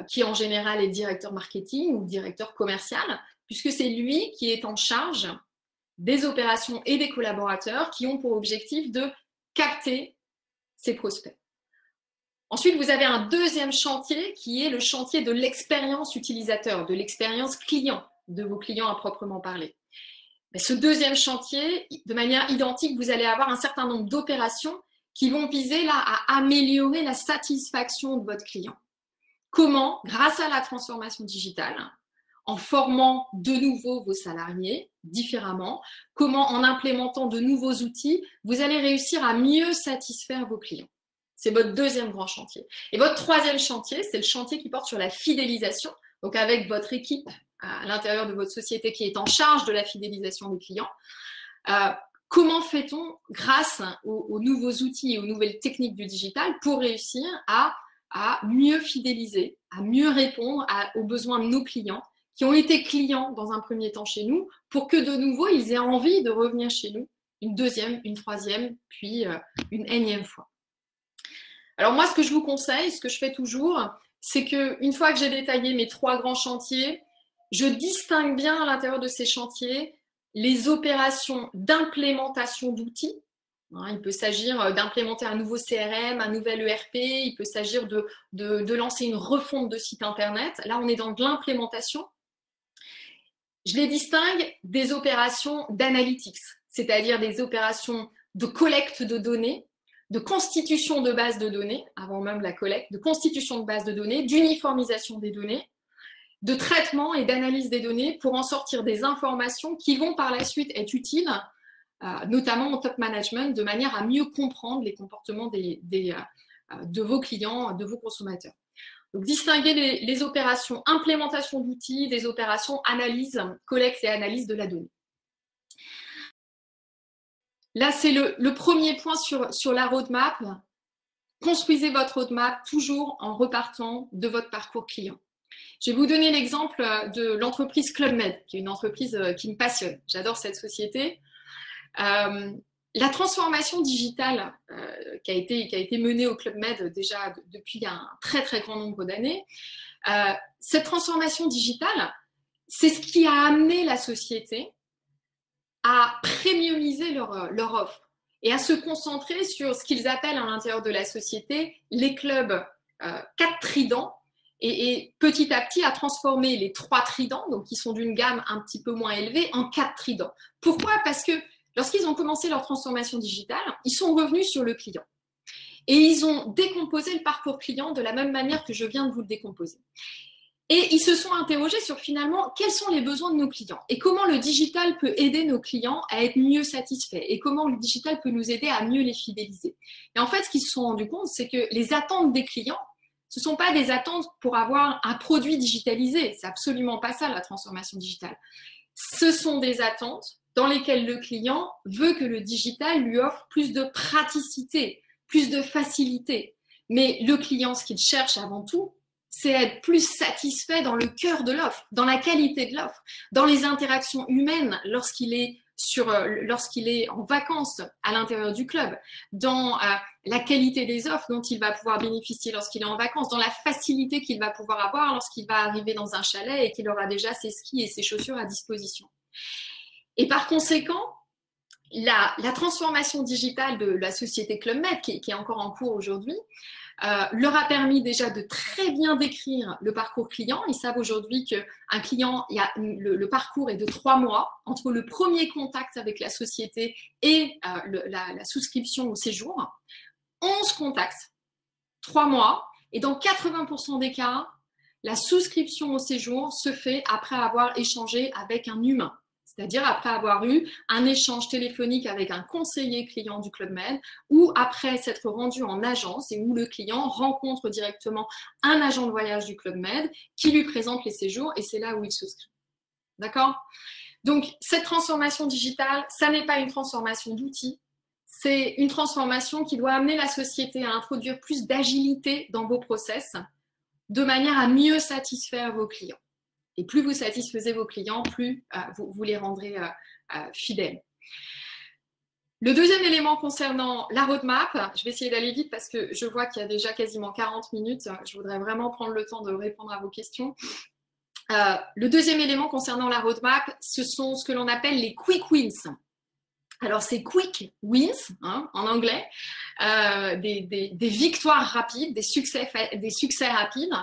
qui en général est directeur marketing ou directeur commercial, puisque c'est lui qui est en charge des opérations et des collaborateurs qui ont pour objectif de capter ces prospects. Ensuite, vous avez un deuxième chantier qui est le chantier de l'expérience utilisateur, de l'expérience client, de vos clients à proprement parler. Mais ce deuxième chantier, de manière identique, vous allez avoir un certain nombre d'opérations qui vont viser là à améliorer la satisfaction de votre client. Comment? Grâce à la transformation digitale, en formant de nouveau vos salariés différemment, comment en implémentant de nouveaux outils, vous allez réussir à mieux satisfaire vos clients. C'est votre deuxième grand chantier. Et votre troisième chantier, c'est le chantier qui porte sur la fidélisation, donc avec votre équipe à l'intérieur de votre société qui est en charge de la fidélisation des clients. Comment fait-on, grâce aux nouveaux outils et aux nouvelles techniques du digital, pour réussir à mieux fidéliser, à mieux répondre aux besoins de nos clients qui ont été clients dans un premier temps chez nous, pour que de nouveau, ils aient envie de revenir chez nous une deuxième, une troisième, puis une énième fois. Alors moi, ce que je vous conseille, ce que je fais toujours, c'est qu'une fois que j'ai détaillé mes trois grands chantiers, je distingue bien à l'intérieur de ces chantiers les opérations d'implémentation d'outils. Il peut s'agir d'implémenter un nouveau CRM, un nouvel ERP, il peut s'agir de lancer une refonte de site internet. Là, on est dans de l'implémentation. Je les distingue des opérations d'analytics, c'est-à-dire des opérations de collecte de données, de constitution de bases de données, avant même la collecte, de constitution de bases de données, d'uniformisation des données, de traitement et d'analyse des données pour en sortir des informations qui vont par la suite être utiles, notamment au top management, de manière à mieux comprendre les comportements de vos clients, de vos consommateurs. Donc, distinguer les opérations implémentation d'outils des opérations analyse, collecte et analyse de la donnée. Là, c'est le premier point sur la roadmap. Construisez votre roadmap toujours en repartant de votre parcours client. Je vais vous donner l'exemple de l'entreprise Club Med, qui est une entreprise qui me passionne. J'adore cette société. La transformation digitale qui a été menée au Club Med déjà depuis un très très grand nombre d'années, cette transformation digitale, c'est ce qui a amené la société à premiumiser leur offre et à se concentrer sur ce qu'ils appellent à l'intérieur de la société les clubs 4 tridents et petit à petit à transformer les 3 tridents, donc qui sont d'une gamme un petit peu moins élevée, en 4 tridents. Pourquoi? Parce que lorsqu'ils ont commencé leur transformation digitale, ils sont revenus sur le client. Et ils ont décomposé le parcours client de la même manière que je viens de vous le décomposer. Et ils se sont interrogés sur finalement quels sont les besoins de nos clients et comment le digital peut aider nos clients à être mieux satisfaits et comment le digital peut nous aider à mieux les fidéliser. Et en fait, ce qu'ils se sont rendus compte, c'est que les attentes des clients, ce ne sont pas des attentes pour avoir un produit digitalisé. C'est absolument pas ça la transformation digitale. Ce sont des attentes dans lesquelles le client veut que le digital lui offre plus de praticité, plus de facilité. Mais le client, ce qu'il cherche avant tout, c'est être plus satisfait dans le cœur de l'offre, dans la qualité de l'offre, dans les interactions humaines lorsqu'il est en vacances à l'intérieur du club, dans la qualité des offres dont il va pouvoir bénéficier lorsqu'il est en vacances, dans la facilité qu'il va pouvoir avoir lorsqu'il va arriver dans un chalet et qu'il aura déjà ses skis et ses chaussures à disposition. Et par conséquent, la transformation digitale de la société Club Med, qui est encore en cours aujourd'hui, leur a permis déjà de très bien décrire le parcours client. Ils savent aujourd'hui qu'un client, le parcours est de 3 mois entre le premier contact avec la société et la souscription au séjour. 11 contacts, 3 mois, et dans 80% des cas, la souscription au séjour se fait après avoir échangé avec un humain. C'est-à-dire après avoir eu un échange téléphonique avec un conseiller client du Club Med ou après s'être rendu en agence et où le client rencontre directement un agent de voyage du Club Med qui lui présente les séjours et c'est là où il souscrit. D'accord? Donc, cette transformation digitale, ça n'est pas une transformation d'outils, c'est une transformation qui doit amener la société à introduire plus d'agilité dans vos process de manière à mieux satisfaire vos clients. Et plus vous satisfaisez vos clients, plus vous les rendrez fidèles. Le deuxième élément concernant la roadmap, je vais essayer d'aller vite parce que je vois qu'il y a déjà quasiment 40 minutes. Je voudrais vraiment prendre le temps de répondre à vos questions. Le deuxième élément concernant la roadmap, ce sont ce que l'on appelle les quick wins. Alors, c'est quick wins en anglais, des victoires rapides, des succès rapides.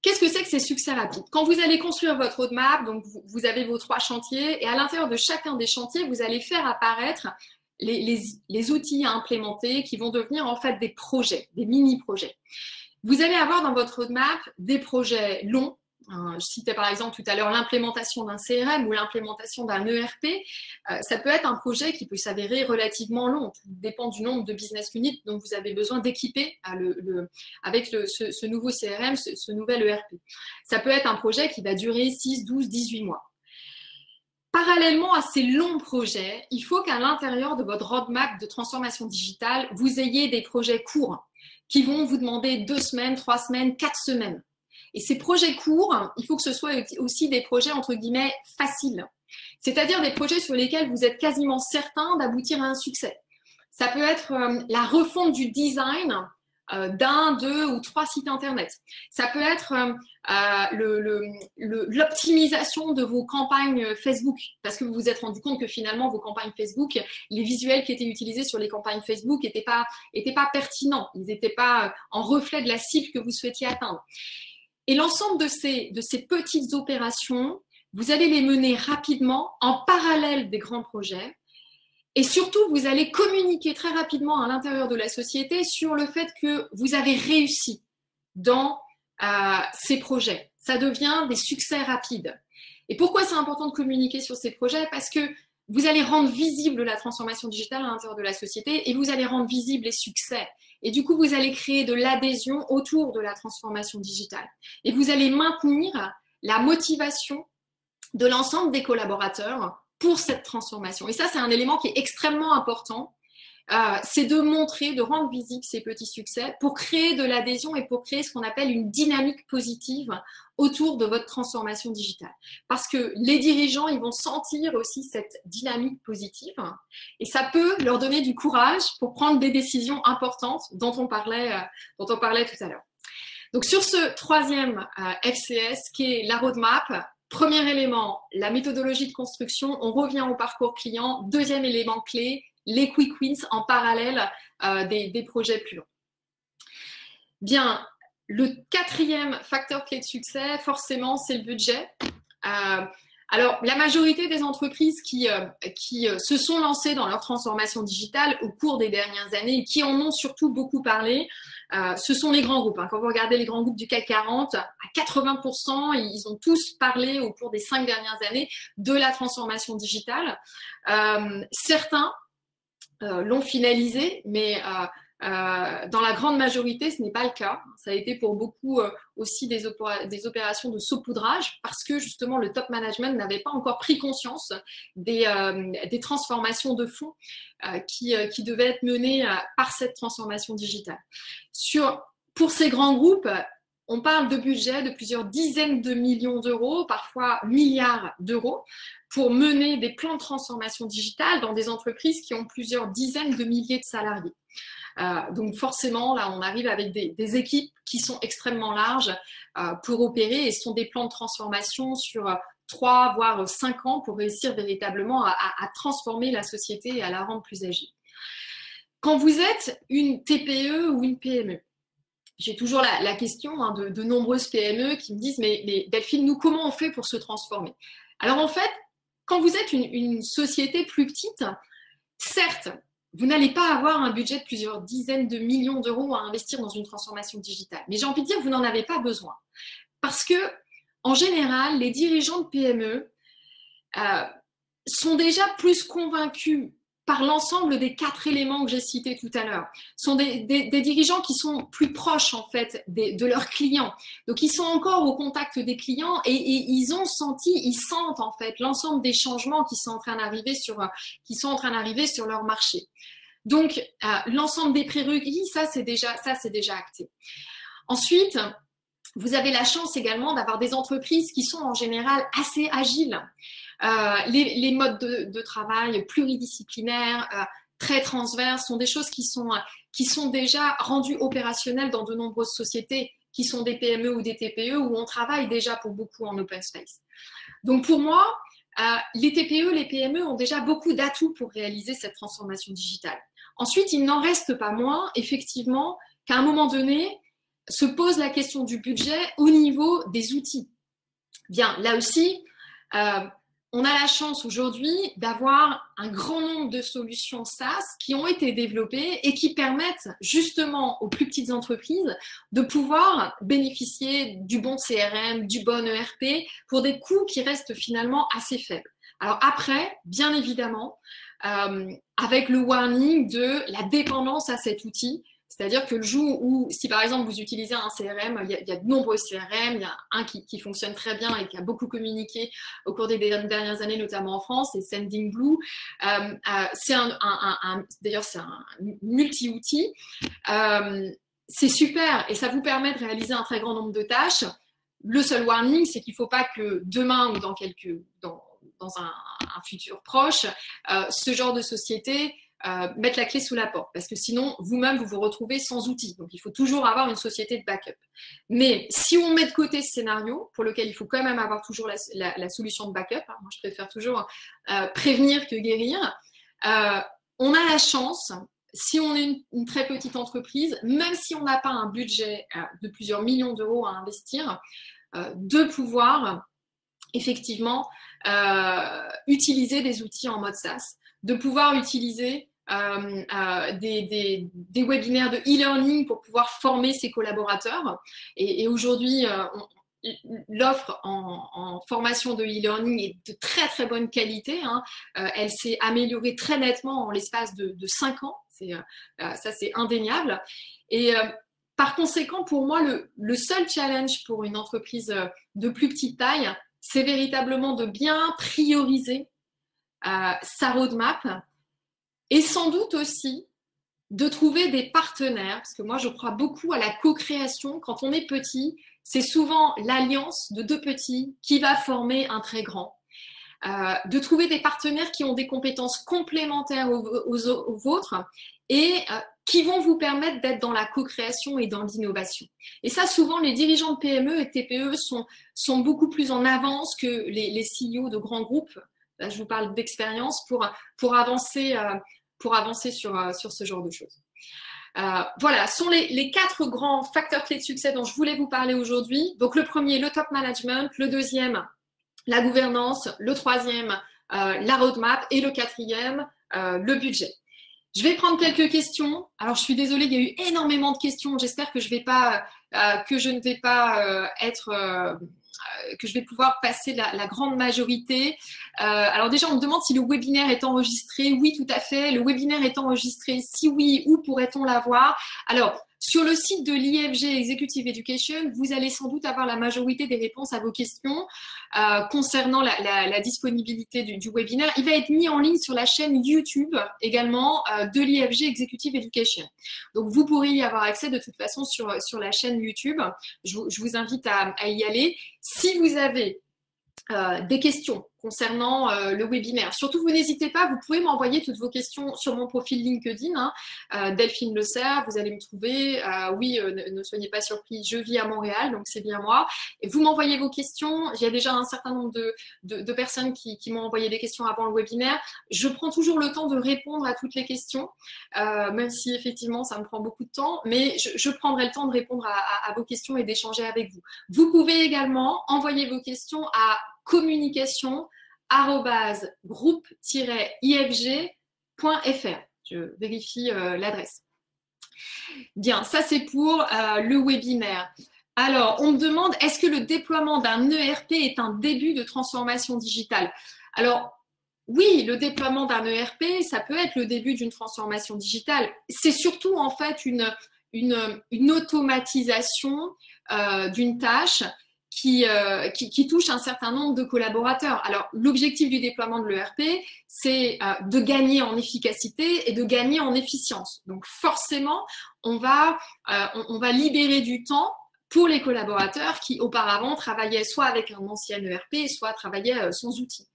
Qu'est-ce que c'est que ces succès rapides? Quand vous allez construire votre roadmap, donc vous avez vos 3 chantiers et à l'intérieur de chacun des chantiers, vous allez faire apparaître les outils à implémenter qui vont devenir en fait des projets, des mini-projets. Vous allez avoir dans votre roadmap des projets longs, Je citais par exemple tout à l'heure l'implémentation d'un CRM ou l'implémentation d'un ERP. Ça peut être un projet qui peut s'avérer relativement long. Tout dépend du nombre de business units dont vous avez besoin d'équiper avec ce nouveau CRM, ce nouvel ERP. Ça peut être un projet qui va durer 6, 12, 18 mois. Parallèlement à ces longs projets, il faut qu'à l'intérieur de votre roadmap de transformation digitale, vous ayez des projets courts qui vont vous demander 2 semaines, 3 semaines, 4 semaines. Et ces projets courts, il faut que ce soit aussi des projets entre guillemets faciles. C'est-à-dire des projets sur lesquels vous êtes quasiment certain d'aboutir à un succès. Ça peut être la refonte du design d'un, 2 ou 3 sites internet. Ça peut être l'optimisation de vos campagnes Facebook, parce que vous vous êtes rendu compte que finalement vos campagnes Facebook, les visuels qui étaient utilisés sur les campagnes Facebook n'étaient pas pertinents, ils n'étaient pas en reflet de la cible que vous souhaitiez atteindre. Et l'ensemble de ces petites opérations, vous allez les mener rapidement en parallèle des grands projets. Et surtout, vous allez communiquer très rapidement à l'intérieur de la société sur le fait que vous avez réussi dans ces projets. Ça devient des succès rapides. Et pourquoi c'est important de communiquer sur ces projets? Parce que vous allez rendre visible la transformation digitale à l'intérieur de la société et vous allez rendre visible les succès. Et du coup, vous allez créer de l'adhésion autour de la transformation digitale. Et vous allez maintenir la motivation de l'ensemble des collaborateurs pour cette transformation. Et ça, c'est un élément qui est extrêmement important. C'est de montrer, de rendre visible ces petits succès pour créer de l'adhésion et pour créer ce qu'on appelle une dynamique positive autour de votre transformation digitale. Parce que les dirigeants, ils vont sentir aussi cette dynamique positive et ça peut leur donner du courage pour prendre des décisions importantes dont on parlait tout à l'heure. Donc sur ce troisième FCS qui est la roadmap, premier élément, la méthodologie de construction, on revient au parcours client. Deuxième élément clé, les quick wins en parallèle des projets plus longs. Bien, le quatrième facteur clé de succès, forcément, c'est le budget. Alors, la majorité des entreprises qui se sont lancées dans leur transformation digitale au cours des dernières années et qui en ont surtout beaucoup parlé, ce sont les grands groupes. Quand vous regardez les grands groupes du CAC 40, à 80%, ils ont tous parlé au cours des 5 dernières années de la transformation digitale. Certains l'ont finalisé, mais dans la grande majorité, ce n'est pas le cas. Ça a été pour beaucoup aussi des opérations de saupoudrage parce que justement le top management n'avait pas encore pris conscience des transformations de fond qui devaient être menées par cette transformation digitale. Pour ces grands groupes, on parle de budget de plusieurs dizaines de millions d'euros, parfois milliards d'euros, pour mener des plans de transformation digitale dans des entreprises qui ont plusieurs dizaines de milliers de salariés. Donc forcément, là, on arrive avec des équipes qui sont extrêmement larges pour opérer et ce sont des plans de transformation sur 3 voire 5 ans pour réussir véritablement à transformer la société et à la rendre plus agile. Quand vous êtes une TPE ou une PME, j'ai toujours la question de nombreuses PME qui me disent mais Delphine, nous, comment on fait pour se transformer? Alors en fait, quand vous êtes une société plus petite, certes, vous n'allez pas avoir un budget de plusieurs dizaines de millions d'euros à investir dans une transformation digitale. Mais j'ai envie de dire, vous n'en avez pas besoin. Parce que, en général, les dirigeants de PME sont déjà plus convaincus par l'ensemble des 4 éléments que j'ai cités tout à l'heure. Ce sont des dirigeants qui sont plus proches en fait de leurs clients. Donc ils sont encore au contact des clients et ils sentent en fait l'ensemble des changements qui sont en train d'arriver sur leur marché. Donc l'ensemble des prérequis, ça c'est déjà acté. Ensuite, vous avez la chance également d'avoir des entreprises qui sont en général assez agiles. Les modes de travail pluridisciplinaires, très transverses, sont des choses qui sont déjà rendues opérationnelles dans de nombreuses sociétés qui sont des PME ou des TPE où on travaille déjà pour beaucoup en open space. Donc pour moi, les TPE, les PME ont déjà beaucoup d'atouts pour réaliser cette transformation digitale. Ensuite, il n'en reste pas moins, effectivement, qu'à un moment donné, se pose la question du budget au niveau des outils. Bien, là aussi, on a la chance aujourd'hui d'avoir un grand nombre de solutions SaaS qui ont été développées et qui permettent justement aux plus petites entreprises de pouvoir bénéficier du bon CRM, du bon ERP pour des coûts qui restent finalement assez faibles. Alors après, bien évidemment, avec le warning de la dépendance à cet outil. C'est-à-dire que le jour où, si par exemple vous utilisez un CRM, il y a de nombreux CRM, il y a un qui fonctionne très bien et qui a beaucoup communiqué au cours des dernières années, notamment en France, c'est Sendinblue. D'ailleurs, c'est un multi-outil. C'est super et ça vous permet de réaliser un très grand nombre de tâches. Le seul warning, c'est qu'il ne faut pas que demain ou dans un futur proche, ce genre de société mettre la clé sous la porte, parce que sinon, vous-même, vous vous retrouvez sans outils. Donc, il faut toujours avoir une société de backup. Mais si on met de côté ce scénario, pour lequel il faut quand même avoir toujours la solution de backup, hein, moi, je préfère toujours prévenir que guérir, on a la chance, si on est une très petite entreprise, même si on n'a pas un budget de plusieurs millions d'euros à investir, de pouvoir effectivement utiliser des outils en mode SaaS, de pouvoir utiliser des webinaires de e-learning pour pouvoir former ses collaborateurs. Et aujourd'hui, l'offre en formation de e-learning est de très très bonne qualité. Hein. Elle s'est améliorée très nettement en l'espace de 5 ans. Ça, c'est indéniable. Et par conséquent, pour moi, le seul challenge pour une entreprise de plus petite taille, c'est véritablement de bien prioriser sa roadmap et sans doute aussi de trouver des partenaires, parce que moi je crois beaucoup à la co-création. Quand on est petit, c'est souvent l'alliance de deux petits qui va former un très grand. De trouver des partenaires qui ont des compétences complémentaires aux vôtres et qui vont vous permettre d'être dans la co-création et dans l'innovation. Et ça, souvent, les dirigeants de PME et TPE sont beaucoup plus en avance que les CEO de grands groupes. Là, je vous parle d'expérience pour avancer sur ce genre de choses. Voilà, sont les 4 grands facteurs clés de succès dont je voulais vous parler aujourd'hui. Donc, le premier, le top management. Le deuxième, la gouvernance. Le troisième, la roadmap. Et le quatrième, le budget. Je vais prendre quelques questions. Alors, je suis désolée, il y a eu énormément de questions. J'espère que je ne vais pas que je vais pouvoir passer la grande majorité. Alors déjà, on me demande si le webinaire est enregistré. Oui, tout à fait. Le webinaire est enregistré. Si oui, où pourrait-on l'avoir? Alors, sur le site de l'IFG Executive Education, vous allez sans doute avoir la majorité des réponses à vos questions concernant la disponibilité du webinaire. Il va être mis en ligne sur la chaîne YouTube également de l'IFG Executive Education. Donc, vous pourrez y avoir accès de toute façon sur la chaîne YouTube. Je vous invite à y aller. Si vous avez des questions concernant le webinaire. Surtout, vous n'hésitez pas, vous pouvez m'envoyer toutes vos questions sur mon profil LinkedIn, Delphine Le Cerf, vous allez me trouver. Oui, ne soyez pas surpris, je vis à Montréal, donc c'est bien moi. Et vous m'envoyez vos questions. Il y a déjà un certain nombre de personnes qui m'ont envoyé des questions avant le webinaire. Je prends toujours le temps de répondre à toutes les questions, même si effectivement ça me prend beaucoup de temps, mais je prendrai le temps de répondre à vos questions et d'échanger avec vous. Vous pouvez également envoyer vos questions à communication@groupe-ifg.fr. Je vérifie l'adresse. Bien, ça c'est pour le webinaire. Alors, on me demande, est-ce que le déploiement d'un ERP est un début de transformation digitale? Alors, oui, le déploiement d'un ERP, ça peut être le début d'une transformation digitale. C'est surtout en fait une automatisation d'une tâche qui touche un certain nombre de collaborateurs. Alors, l'objectif du déploiement de l'ERP, c'est de gagner en efficacité et de gagner en efficience. Donc, forcément, on va libérer du temps pour les collaborateurs qui, auparavant, travaillaient soit avec un ancien ERP, soit travaillaient sans outils.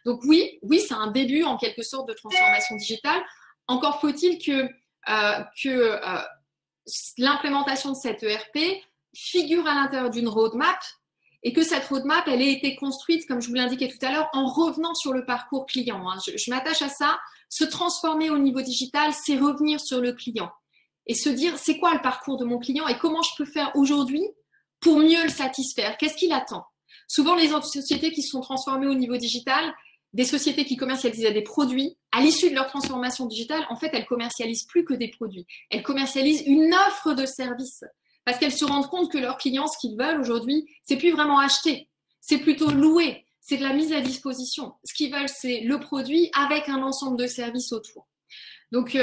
Donc, oui, c'est un début, en quelque sorte, de transformation digitale. Encore faut-il que l'implémentation de cet ERP figure à l'intérieur d'une roadmap et que cette roadmap, elle ait été construite, comme je vous l'indiquais tout à l'heure, en revenant sur le parcours client. Je m'attache à ça. Se transformer au niveau digital, c'est revenir sur le client et se dire, c'est quoi le parcours de mon client et comment je peux faire aujourd'hui pour mieux le satisfaire? Qu'est-ce qu'il attend? Souvent, les sociétés qui se sont transformées au niveau digital, des sociétés qui commercialisaient des produits, à l'issue de leur transformation digitale, en fait, elles commercialisent plus que des produits. Elles commercialisent une offre de services parce qu'elles se rendent compte que leurs clients, ce qu'ils veulent aujourd'hui, c'est plus vraiment acheter, c'est plutôt louer, c'est de la mise à disposition. Ce qu'ils veulent, c'est le produit avec un ensemble de services autour. Donc,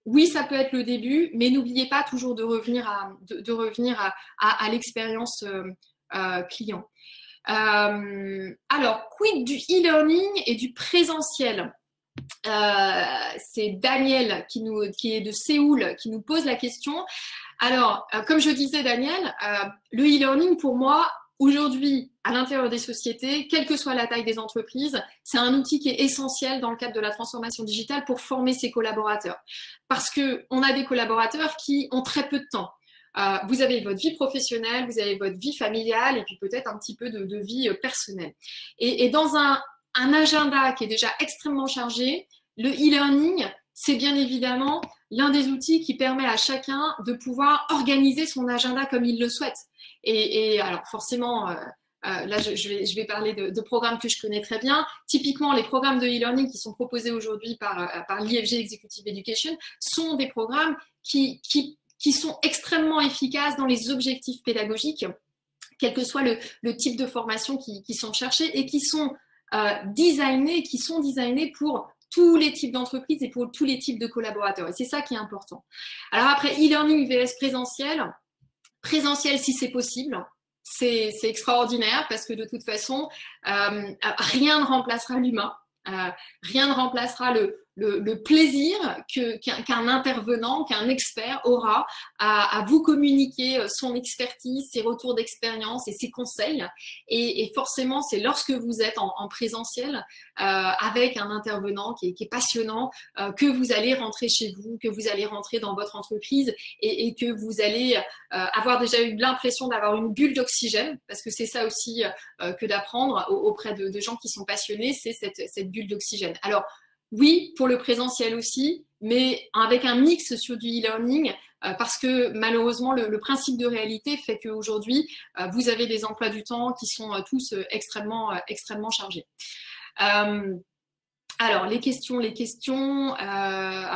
oui, ça peut être le début, mais n'oubliez pas toujours de revenir à l'expérience client. Alors, quid du e-learning et du présentiel? C'est Daniel qui est de Séoul qui nous pose la question. Alors, comme je disais, Daniel, le e-learning pour moi, aujourd'hui, à l'intérieur des sociétés, quelle que soit la taille des entreprises, c'est un outil qui est essentiel dans le cadre de la transformation digitale pour former ses collaborateurs. Parce qu'on a des collaborateurs qui ont très peu de temps. Vous avez votre vie professionnelle, vous avez votre vie familiale et puis peut-être un petit peu de vie personnelle. Et dans un agenda qui est déjà extrêmement chargé, le e-learning, c'est bien évidemment l'un des outils qui permet à chacun de pouvoir organiser son agenda comme il le souhaite. Et alors forcément, là je vais parler de programmes que je connais très bien. Typiquement, les programmes de e-learning qui sont proposés aujourd'hui par l'IFG Executive Education sont des programmes qui sont extrêmement efficaces dans les objectifs pédagogiques, quel que soit le type de formation qui sont cherchés et qui sont designés pour tous les types d'entreprises et pour tous les types de collaborateurs. Et c'est ça qui est important. Alors après, e-learning vs présentiel. Présentiel si c'est possible. C'est extraordinaire parce que de toute façon, rien ne remplacera l'humain. Rien ne remplacera le plaisir qu'un intervenant, qu'un expert aura à vous communiquer son expertise, ses retours d'expérience et ses conseils. Et forcément, c'est lorsque vous êtes en présentiel avec un intervenant qui est passionnant que vous allez rentrer chez vous, que vous allez rentrer dans votre entreprise et que vous allez avoir déjà eu l'impression d'avoir une bulle d'oxygène, parce que c'est ça aussi que d'apprendre auprès de gens qui sont passionnés, c'est cette bulle d'oxygène. Alors, oui, pour le présentiel aussi, mais avec un mix sur du e-learning, parce que malheureusement, le principe de réalité fait qu'aujourd'hui, vous avez des emplois du temps qui sont tous extrêmement chargés. Alors, les questions.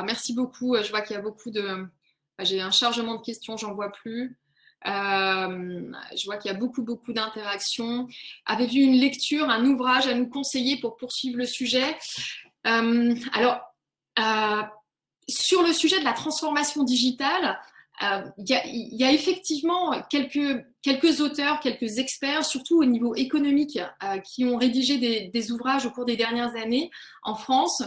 Merci beaucoup. Je vois qu'il y a beaucoup de... J'ai un chargement de questions, j'en vois plus. Je vois qu'il y a beaucoup d'interactions. Avez-vous une lecture, un ouvrage à nous conseiller pour poursuivre le sujet? Sur le sujet de la transformation digitale, il y a effectivement quelques auteurs, quelques experts, surtout au niveau économique, qui ont rédigé des ouvrages au cours des dernières années en France.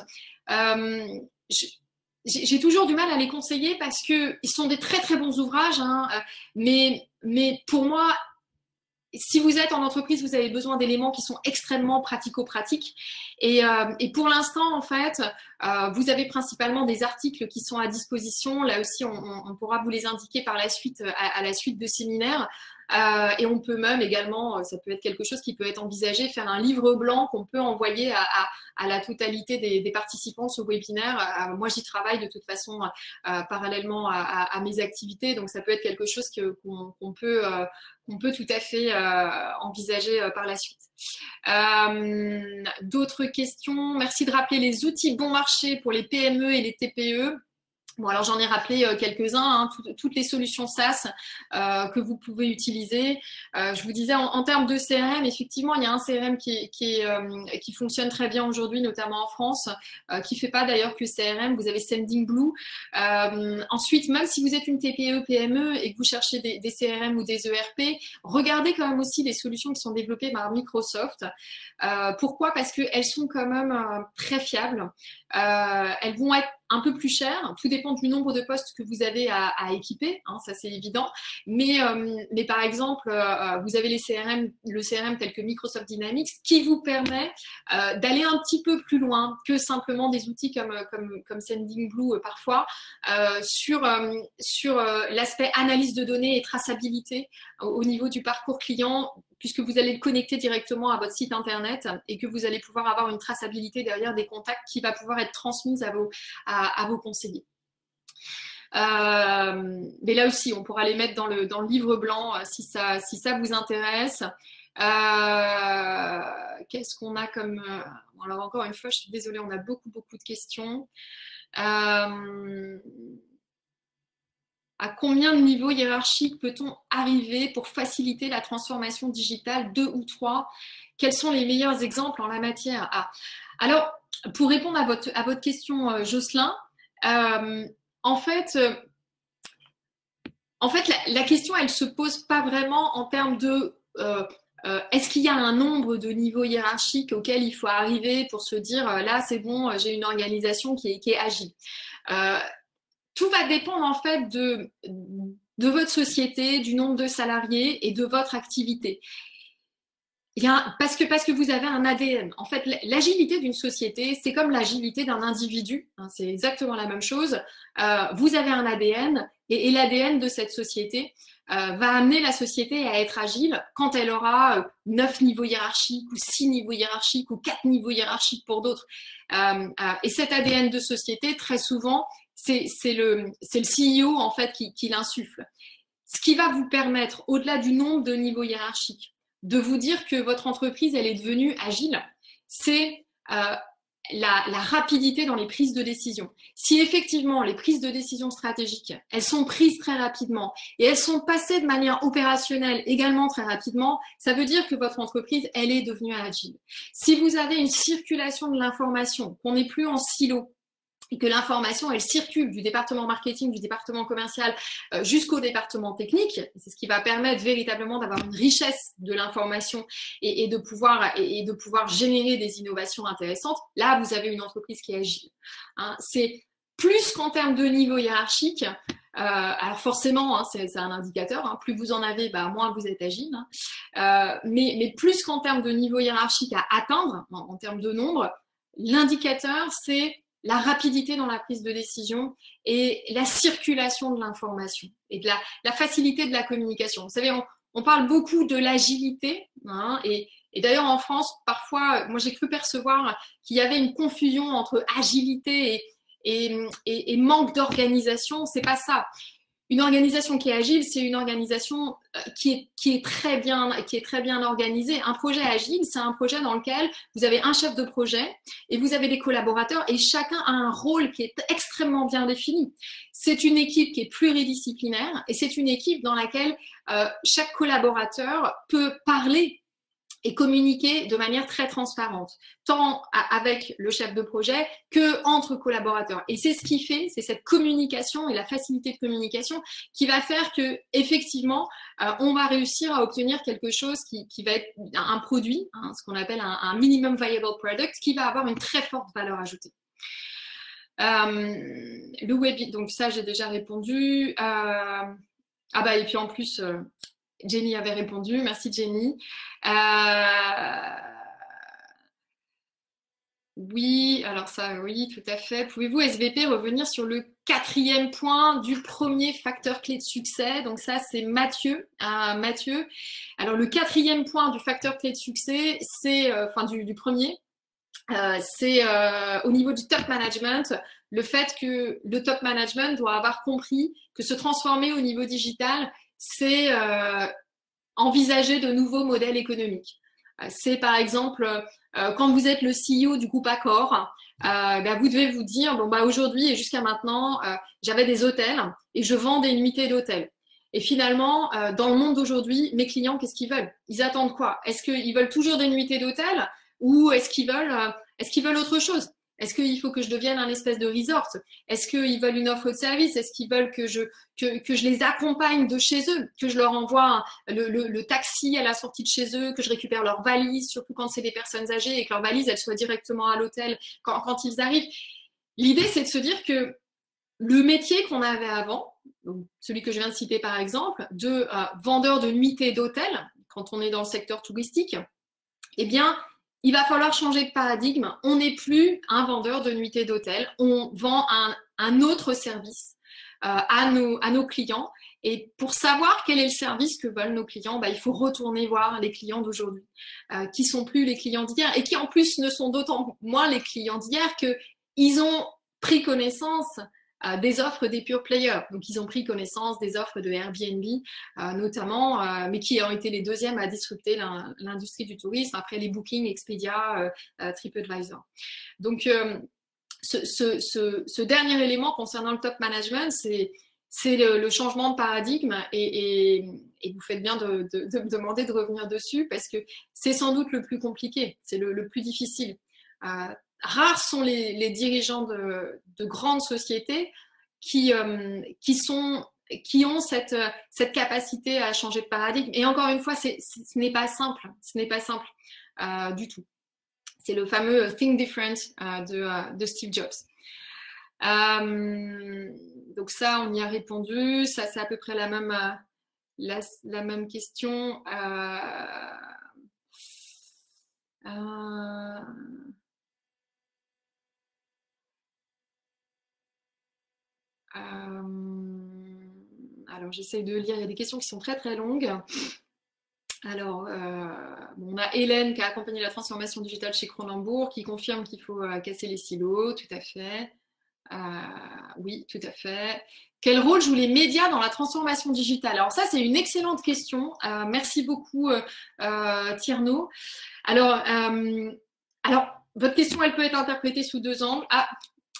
J'ai toujours du mal à les conseiller parce qu'ils sont des très bons ouvrages, hein, mais pour moi, si vous êtes en entreprise, vous avez besoin d'éléments qui sont extrêmement pratico-pratiques. Et pour l'instant, en fait, vous avez principalement des articles qui sont à disposition. Là aussi, on pourra vous les indiquer par la suite, à la suite de séminaires. Et on peut même également, ça peut être quelque chose qui peut être envisagé, faire un livre blanc qu'on peut envoyer à la totalité des participants ce webinaire. Moi, j'y travaille de toute façon parallèlement à mes activités, donc ça peut être quelque chose qu'on peut tout à fait envisager par la suite. D'autres questions? Merci de rappeler les outils bon marché pour les PME et les TPE. Bon, alors j'en ai rappelé quelques-uns, hein, toutes les solutions SaaS que vous pouvez utiliser. Je vous disais, en termes de CRM, effectivement, il y a un CRM qui fonctionne très bien aujourd'hui, notamment en France, qui ne fait pas d'ailleurs que CRM. Vous avez Sendinblue. Ensuite, même si vous êtes une TPE, PME et que vous cherchez des CRM ou des ERP, regardez quand même aussi les solutions qui sont développées par Microsoft. Pourquoi? Parce qu'elles sont quand même très fiables. Elles vont être un peu plus chères, tout dépend du nombre de postes que vous avez à équiper, hein, ça c'est évident, mais par exemple, vous avez le CRM tel que Microsoft Dynamics qui vous permet d'aller un petit peu plus loin que simplement des outils comme Sendinblue parfois, sur l'aspect analyse de données et traçabilité au niveau du parcours client, puisque vous allez le connecter directement à votre site internet et que vous allez pouvoir avoir une traçabilité derrière des contacts qui va pouvoir être transmise à vos conseillers. Mais là aussi, on pourra les mettre dans le livre blanc si ça vous intéresse. Qu'est-ce qu'on a comme... alors encore une fois, je suis désolée, on a beaucoup de questions. À combien de niveaux hiérarchiques peut-on arriver pour faciliter la transformation digitale, 2 ou 3? Quels sont les meilleurs exemples en la matière? Alors, pour répondre à votre question, Jocelyn, en fait, la question, elle ne se pose pas vraiment en termes de est-ce qu'il y a un nombre de niveaux hiérarchiques auxquels il faut arriver pour se dire là, c'est bon, j'ai une organisation qui est agile. Tout va dépendre en fait de votre société, du nombre de salariés et de votre activité. Parce que vous avez un ADN. En fait, l'agilité d'une société, c'est comme l'agilité d'un individu. Hein, c'est exactement la même chose. Vous avez un ADN et l'ADN de cette société va amener la société à être agile quand elle aura 9 niveaux hiérarchiques ou 6 niveaux hiérarchiques ou 4 niveaux hiérarchiques pour d'autres. Et cet ADN de société, très souvent, c'est le CEO en fait qui l'insuffle. Ce qui va vous permettre, au-delà du nombre de niveaux hiérarchiques, de vous dire que votre entreprise, elle est devenue agile, c'est la rapidité dans les prises de décision. Si effectivement les prises de décision stratégiques, elles sont prises très rapidement et elles sont passées de manière opérationnelle également très rapidement, ça veut dire que votre entreprise, elle est devenue agile. Si vous avez une circulation de l'information, qu'on n'est plus en silo, et que l'information, elle circule du département marketing, du département commercial jusqu'au département technique. C'est ce qui va permettre véritablement d'avoir une richesse de l'information et de pouvoir générer des innovations intéressantes. Là, vous avez une entreprise qui est agile. Hein, c'est plus qu'en termes de niveau hiérarchique. Alors forcément, hein, c'est un indicateur. Hein, plus vous en avez, moins vous êtes agile. Hein. Mais plus qu'en termes de niveau hiérarchique à atteindre, en termes de nombre, l'indicateur, c'est la rapidité dans la prise de décision et la circulation de l'information et de la facilité de la communication. Vous savez, on parle beaucoup de l'agilité, hein, et d'ailleurs en France, parfois, moi j'ai cru percevoir qu'il y avait une confusion entre agilité et manque d'organisation. C'est pas ça. Une organisation qui est agile, c'est une organisation qui est très bien organisée. Un projet agile, c'est un projet dans lequel vous avez un chef de projet et vous avez des collaborateurs et chacun a un rôle qui est extrêmement bien défini. C'est une équipe qui est pluridisciplinaire et c'est une équipe dans laquelle chaque collaborateur peut parler et communiquer de manière très transparente, tant avec le chef de projet que entre collaborateurs. Et c'est ce qui fait, c'est cette communication et la facilité de communication qui va faire que effectivement, on va réussir à obtenir quelque chose qui va être un produit, hein, ce qu'on appelle un minimum viable product, qui va avoir une très forte valeur ajoutée. Le web, donc ça j'ai déjà répondu. Et puis en plus. Jenny avait répondu, merci Jenny. Oui, alors ça, oui, tout à fait. Pouvez-vous, SVP, revenir sur le 4e point du premier facteur clé de succès? Donc ça, c'est Mathieu. Mathieu. Alors le 4e point du facteur clé de succès, c'est, du premier, c'est au niveau du top management, le fait que le top management doit avoir compris que se transformer au niveau digital, c'est envisager de nouveaux modèles économiques. C'est par exemple, quand vous êtes le CEO du groupe Accor, vous devez vous dire, aujourd'hui et jusqu'à maintenant, j'avais des hôtels et je vends des nuitées d'hôtels. Et finalement, dans le monde d'aujourd'hui, mes clients, qu'est-ce qu'ils veulent? Ils attendent quoi? Est-ce qu'ils veulent toujours des nuitées d'hôtel ou est-ce qu'ils veulent autre chose? Est-ce qu'il faut que je devienne un espèce de resort? Est-ce qu'ils veulent une offre de service? Est-ce qu'ils veulent que je les accompagne de chez eux, que je leur envoie le taxi à la sortie de chez eux, que je récupère leurs valises, surtout quand c'est des personnes âgées et que leurs valises, elles soient directement à l'hôtel quand ils arrivent? L'idée, c'est de se dire que le métier qu'on avait avant, donc celui que je viens de citer par exemple, de vendeur de nuitées d'hôtel, quand on est dans le secteur touristique, eh bien, il va falloir changer de paradigme. On n'est plus un vendeur de nuitées d'hôtel, on vend un autre service à nos clients. Et pour savoir quel est le service que veulent nos clients, il faut retourner voir les clients d'aujourd'hui, qui sont plus les clients d'hier et qui en plus ne sont d'autant moins les clients d'hier qu'ils ont pris connaissance des offres des pure players. Donc, ils ont pris connaissance des offres de Airbnb, notamment, mais qui ont été les deuxièmes à disrupter l'industrie du tourisme, après les Booking, Expedia, TripAdvisor. Donc, ce dernier élément concernant le top management, c'est le changement de paradigme et vous faites bien de me demander de revenir dessus parce que c'est sans doute le plus compliqué, c'est le plus difficile. Rares sont les dirigeants de grandes sociétés qui ont cette capacité à changer de paradigme. Et encore une fois, ce n'est pas simple, du tout. C'est le fameux Think Different de Steve Jobs. Donc ça, on y a répondu. Ça, c'est à peu près la même question. Alors, j'essaye de lire. Il y a des questions qui sont très, très longues. Alors, on a Hélène qui a accompagné la transformation digitale chez Cronenbourg, qui confirme qu'il faut casser les silos, tout à fait. Oui, tout à fait. Quel rôle jouent les médias dans la transformation digitale? Alors ça, c'est une excellente question. Merci beaucoup, Tierno. Alors, votre question, elle peut être interprétée sous deux angles.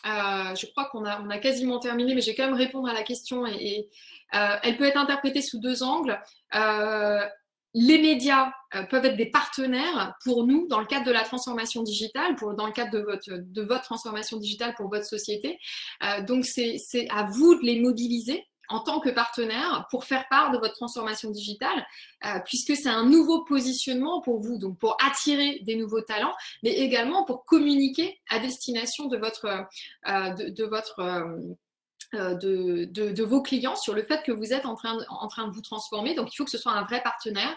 Je crois qu'on a quasiment terminé, mais je vais quand même répondre à la question. Elle peut être interprétée sous deux angles. Les médias peuvent être des partenaires pour nous dans le cadre de la transformation digitale, dans le cadre de votre transformation digitale pour votre société. Donc, c'est à vous de les mobiliser en tant que partenaire pour faire part de votre transformation digitale, puisque c'est un nouveau positionnement pour vous, donc pour attirer des nouveaux talents, mais également pour communiquer à destination de vos clients sur le fait que vous êtes en train de vous transformer. Donc, il faut que ce soit un vrai partenaire.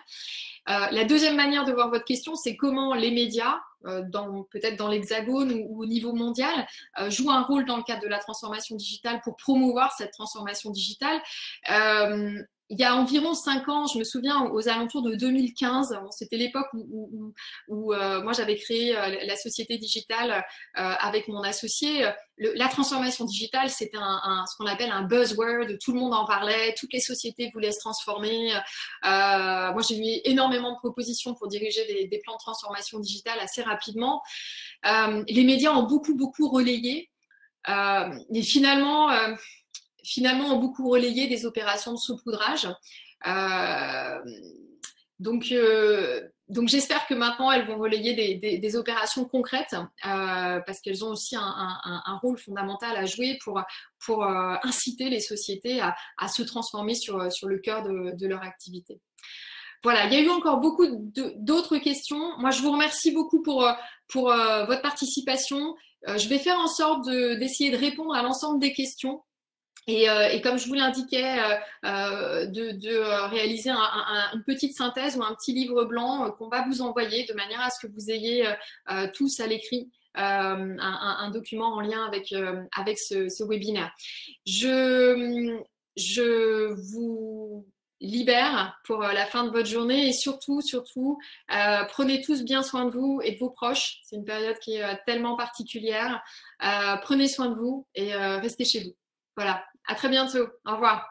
La deuxième manière de voir votre question, c'est comment les médias, peut-être dans l'Hexagone ou au niveau mondial, jouent un rôle dans le cadre de la transformation digitale pour promouvoir cette transformation digitale. Il y a environ 5 ans, je me souviens, aux alentours de 2015, c'était l'époque où moi j'avais créé la société digitale avec mon associé. La transformation digitale, c'était ce qu'on appelle un buzzword. Tout le monde en parlait, toutes les sociétés voulaient se transformer. Moi, j'ai eu énormément de propositions pour diriger des plans de transformation digitale assez rapidement. Les médias ont beaucoup relayé. Et finalement, ont beaucoup relayé des opérations de saupoudrage. Donc j'espère que maintenant, elles vont relayer des opérations concrètes parce qu'elles ont aussi un rôle fondamental à jouer pour inciter les sociétés à se transformer sur le cœur de leur activité. Voilà, il y a eu encore beaucoup d'autres questions. Moi, je vous remercie beaucoup pour votre participation. Je vais faire en sorte d'essayer de répondre à l'ensemble des questions. Et comme je vous l'indiquais, de réaliser une petite synthèse ou un petit livre blanc qu'on va vous envoyer de manière à ce que vous ayez tous à l'écrit un document en lien avec ce webinaire. Je vous libère pour la fin de votre journée et surtout, prenez tous bien soin de vous et de vos proches. C'est une période qui est tellement particulière. Prenez soin de vous et restez chez vous. Voilà, à très bientôt. Au revoir.